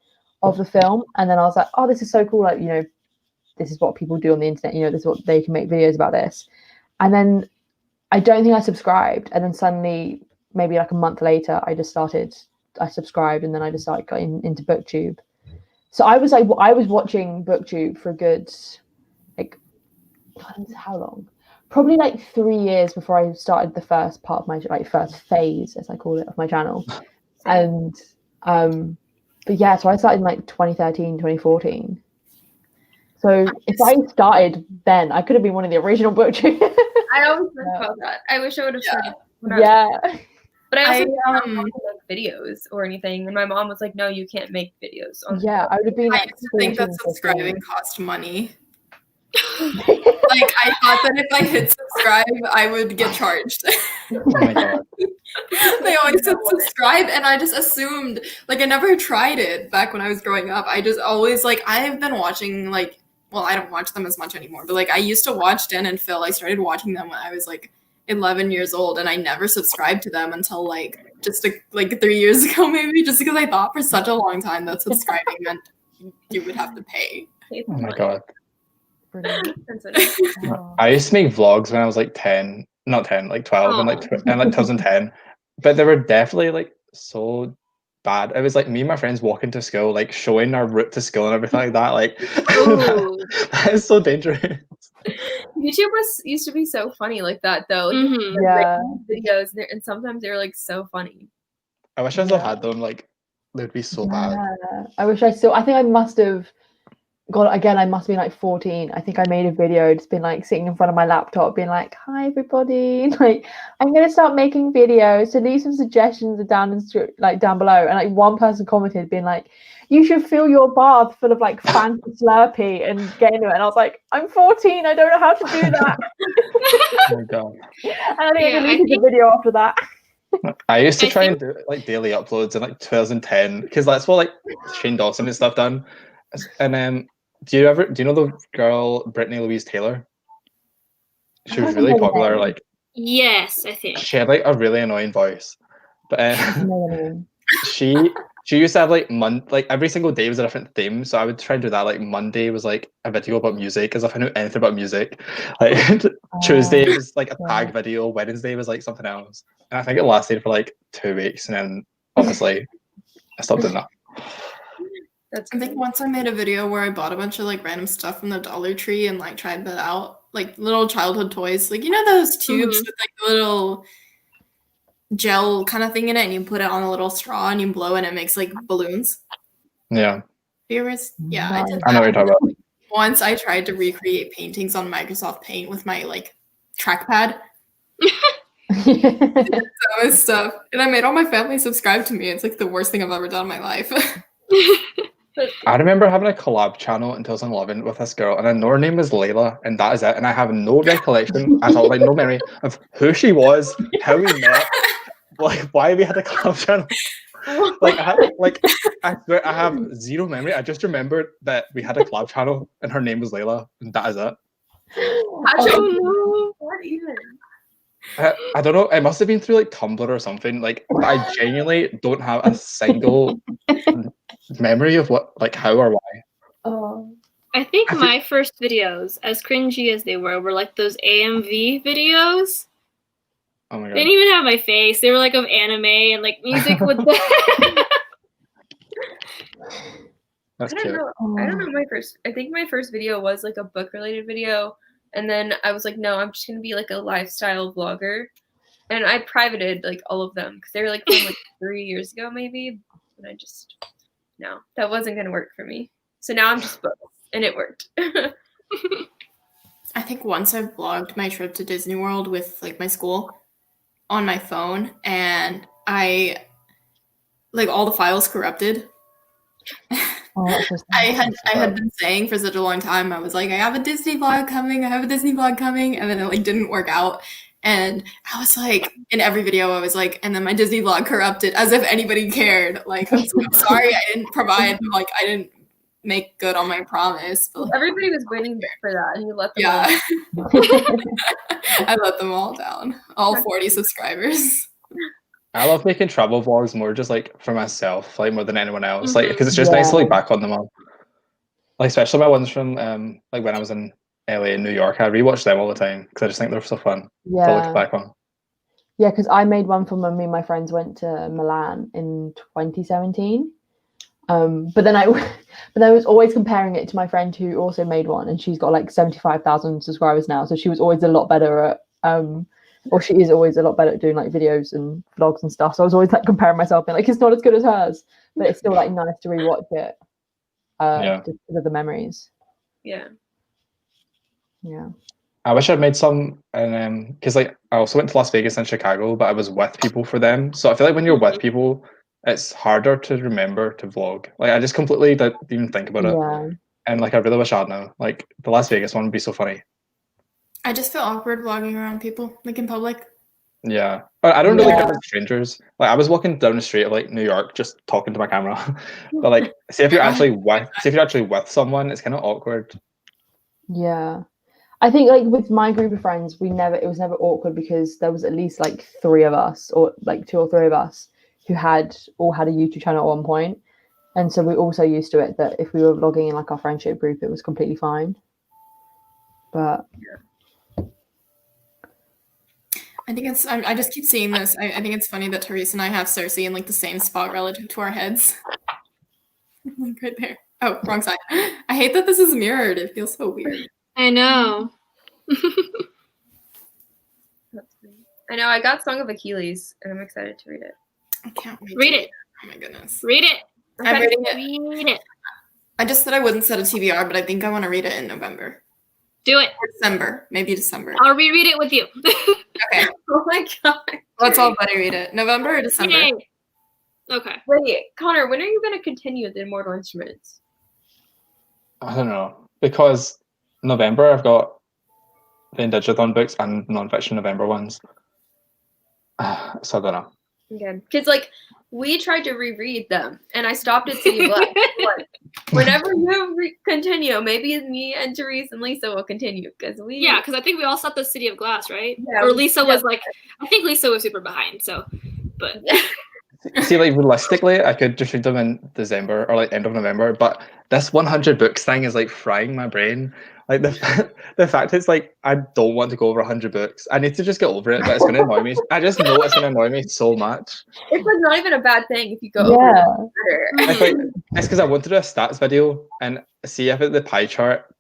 of the film, and then I was like, oh, this is so cool, like, you know, this is what people do on the internet, you know, this is what they can make videos about this. And then I don't think I subscribed, and then suddenly maybe like a month later I subscribed, and then I just started getting into BookTube. So I was watching BookTube for a good like how long? Probably like 3 years before I started the first part of my like first phase, as I call it, of my channel. And but yeah, so I started in like 2013, 2014. So if I started then, I could have been one of the original BookTube.
I always think about that. I wish I would have started. But I also didn't make videos or anything, and my mom was like, "No, you can't make videos."
I would have been. I used to think that subscribing cost money. Like I thought that if I hit subscribe, I would get charged.
Oh my god!
They always said subscribe, and I just assumed. Like I never tried it back when I was growing up. I just always like I've been watching like. Well, I don't watch them as much anymore, but like I used to watch Dan and Phil. I started watching them when I was like 11 years old, and I never subscribed to them until like just like 3 years ago, maybe, just because I thought for such a long time that subscribing meant you would have to pay.
Oh my god. I used to make vlogs when I was like 10, not 10, like 12, and like 2010, but they were definitely like so bad. It was like me and my friends walking to school, like showing our route to school and everything like that. Like that is so dangerous.
YouTube used to be so funny like that though. Like, videos, and sometimes they were like so funny.
I wish I still had them. Like they'd be so bad.
I wish I think I must have God, again, I must be like 14. I think I made a video just been like sitting in front of my laptop being like, hi everybody, like I'm gonna start making videos, so leave some suggestions down below. And like one person commented being like, you should fill your bath full of like Fanta Slurpee and get into it. And I was like, I'm 14, I don't know how to do that.
Oh my god.
And I think I deleted the video after that.
I used to try and do like daily uploads in like 2010 because that's what like Shane Dawson and stuff done. And then do you know the girl Brittany Louise Taylor? She was really popular. Like,
yes, I think
she had like a really annoying voice, but she used to have like every single day was a different theme. So I would try and do that. Like Monday was like a video about music, as if I knew anything about music. Like Tuesday was like a tag video. Wednesday was like something else. And I think it lasted for like 2 weeks, and then obviously I stopped doing that.
I think once I made a video where I bought a bunch of like random stuff from the Dollar Tree and like tried that out, like little childhood toys, like you know those tubes with like the little gel kind of thing in it, and you put it on a little straw and you blow and it makes like balloons.
Yeah.
Yeah, I did that.
I know what you're talking about.
Once I tried to recreate paintings on Microsoft Paint with my like trackpad. Stuff, and I made all my family subscribe to me. It's like the worst thing I've ever done in my life.
I remember having a collab channel in 2011 with this girl, and I know her name was Layla, and that is it. And I have no recollection at all, like no memory of who she was, how we met, like why we had a collab channel. I swear I have zero memory. I just remember that we had a collab channel, and her name was Layla, and that is it.
I don't know what even.
I don't know. It must have been through like Tumblr or something. Like I genuinely don't have a single memory of what, like, how or why.
Oh,
I think my first videos, as cringy as they were like those AMV videos.
Oh my god!
They didn't even have my face. They were like of anime and like music with the.
That's
I don't
cute.
know. I don't know I think my first video was like a book related video, and then I was like, no, I'm just gonna be like a lifestyle vlogger, and I privated like all of them because they were like from like 3 years ago maybe, and I just no, that wasn't gonna work for me. So now I'm just both, and it worked.
I think once I vlogged my trip to Disney World with like my school on my phone, and I like all the files corrupted. I had been saying for such a long time, I was like, I have a Disney vlog coming, and then it like didn't work out. And I was like, in every video, I was like, and then my Disney vlog corrupted, as if anybody cared. Like, I'm sorry, I didn't provide, like, I didn't make good on my promise. But, like,
everybody was waiting for that, and you let them
I let them all down. All 40 subscribers.
I love making travel vlogs more just like for myself, like more than anyone else, like because it's just nice to look back on them all. Like especially my ones from like when I was in LA and New York, I rewatch them all the time because I just think they're so fun to look back on.
Yeah, because I made one from when me and my friends went to Milan in 2017. But then I was always comparing it to my friend who also made one, and she's got like 75,000 subscribers now, so she was always a lot better at or she is always a lot better at doing like videos and vlogs and stuff. So I was always like comparing myself and like it's not as good as hers, but it's still like nice to rewatch it just because of the memories.
Yeah.
I wish I'd made some, and because like I also went to Las Vegas and Chicago, but I was with people for them. So I feel like when you're with people, it's harder to remember to vlog. Like I just completely didn't even think about it. And like I really wish I had now. Like the Las Vegas one would be so funny.
I just feel awkward vlogging around people, like in public.
Yeah, but I don't really get with strangers. Like I was walking down the street of like New York, just talking to my camera. But like, say if you're actually with someone, it's kind of awkward.
Yeah, I think like with my group of friends, it was never awkward because there was at least like 3 of us, or like 2 or 3 of us, who all had a YouTube channel at one point, and so we're also used to it that if we were vlogging in like our friendship group, it was completely fine. But
I think I just keep seeing this. I think it's funny that Therese and I have Cersei in like the same spot relative to our heads. Like right there. Oh, wrong side. I hate that this is mirrored. It feels so weird.
I know.
I know. I got Song of Achilles, and I'm excited to read it.
I can't wait.
Read it.
Oh my goodness.
Read it.
I'm reading it.
Read it.
I just said I wouldn't set a TBR, but I think I want to read it in November.
Do it.
Or December. Maybe December.
I'll reread it with you.
Okay.
Oh my god.
Let's all buddy read it. November or December?
Yay. Okay.
Wait, Connor, when are you going to continue with the Immortal Instruments?
I don't know, because November I've got the Indigathon books and non-fiction November ones. So I don't know.
Okay. Because, like, we tried to reread them, and I stopped at City of Glass. But whenever you continue, maybe me and Therese and Lisa will continue. Because
I think we all stopped the City of Glass, right?
Yeah,
or Lisa was like, I think Lisa was super behind, so, but.
See, like, realistically, I could just read them in December or, like, end of November, but this 100 books thing is, like, frying my brain. Like, the fact is, like, I don't want to go over 100 books. I need to just get over it, but it's going to annoy me. I just know it's going to annoy me so much.
It's, like, not even a bad thing if you go over it.
It's like, it's because I want to do a stats video and see if the pie chart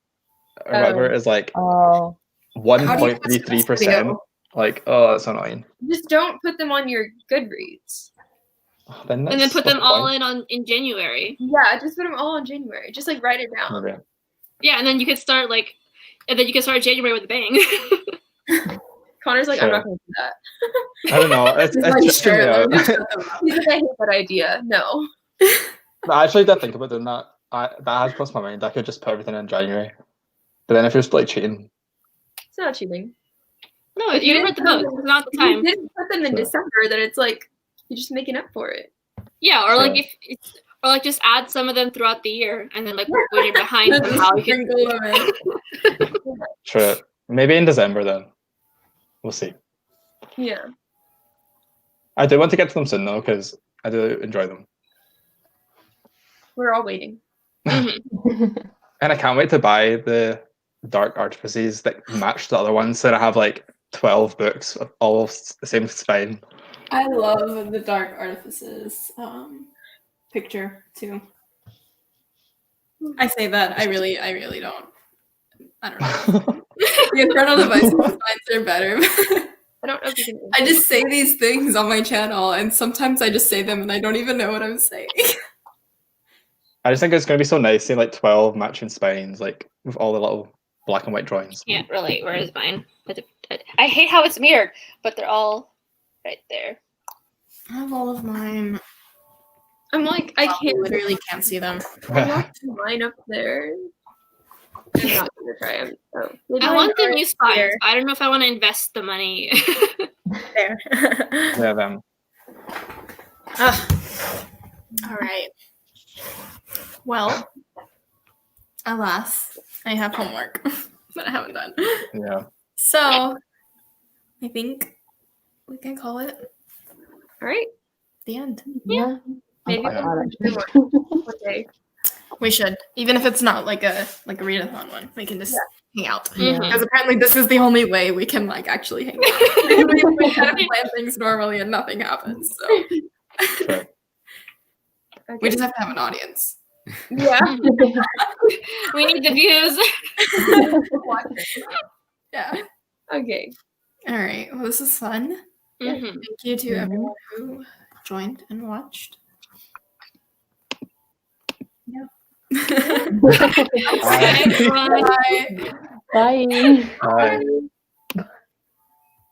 or whatever is, like, 1.33%. Like, oh, that's annoying.
Just don't put them on your Goodreads.
And then put them all in January.
Yeah, just put them all in January. Just, like, write it down.
Okay.
Yeah, and then you could start January with a bang.
Connor's like,
Sure.
I'm not going to do that.
I don't know. It's tripping me out.
He's like, I hate that idea. No.
I actually did think about doing that. That has crossed my mind. I could just put everything in January. But then if you're like cheating.
It's not cheating.
No, you didn't read the book. It's not the time.
If you didn't put them in December, then it's like you're just making up for it.
Yeah, or like just add some of them throughout the year, and then like when you're behind somehow you can.
True. Maybe in December then. We'll see.
Yeah.
I do want to get to them soon though, because I do enjoy them.
We're all waiting.
Mm-hmm.
And I can't wait to buy the Dark Artifices that match the other ones, so that I have like 12 books of all the same spine.
I love the Dark Artifices picture too. I say that. I really don't. I don't know. The Infernal Devices spines are better.
I don't know if you can.
I just say these things on my channel, and sometimes I just say them and I don't even know what I'm saying.
I just think it's going to be so nice seeing like 12 matching spines, like with all the little black and white drawings.
Can't relate. Where is mine? I hate how it's mirrored, but they're all right there.
I have all of mine.
I'm like, I
literally can't see them.
I want mine up there. I'm not gonna try them. So
I want the new spines. I don't know if I want to invest the money.
There.
Yeah, them.
All right. Well, alas, I have homework that I haven't done.
Yeah.
So, I think we can call it
All right.
the end.
Yeah.
Maybe
I'm
we'll
quite
do
glad,
one day.
We should, even if it's not like a readathon one, we can just hang out.
Yeah.
Because apparently this is the only way we can like actually hang out. we kind of plan things normally and nothing happens. So
Sure.
Okay.
we just have to have an audience.
Yeah.
We need the views.
Yeah.
Okay.
All right. Well, this is fun.
Mhm.
Thank you to everyone who joined and watched. Yeah.
Bye, everyone.
Bye.
Bye.
Bye.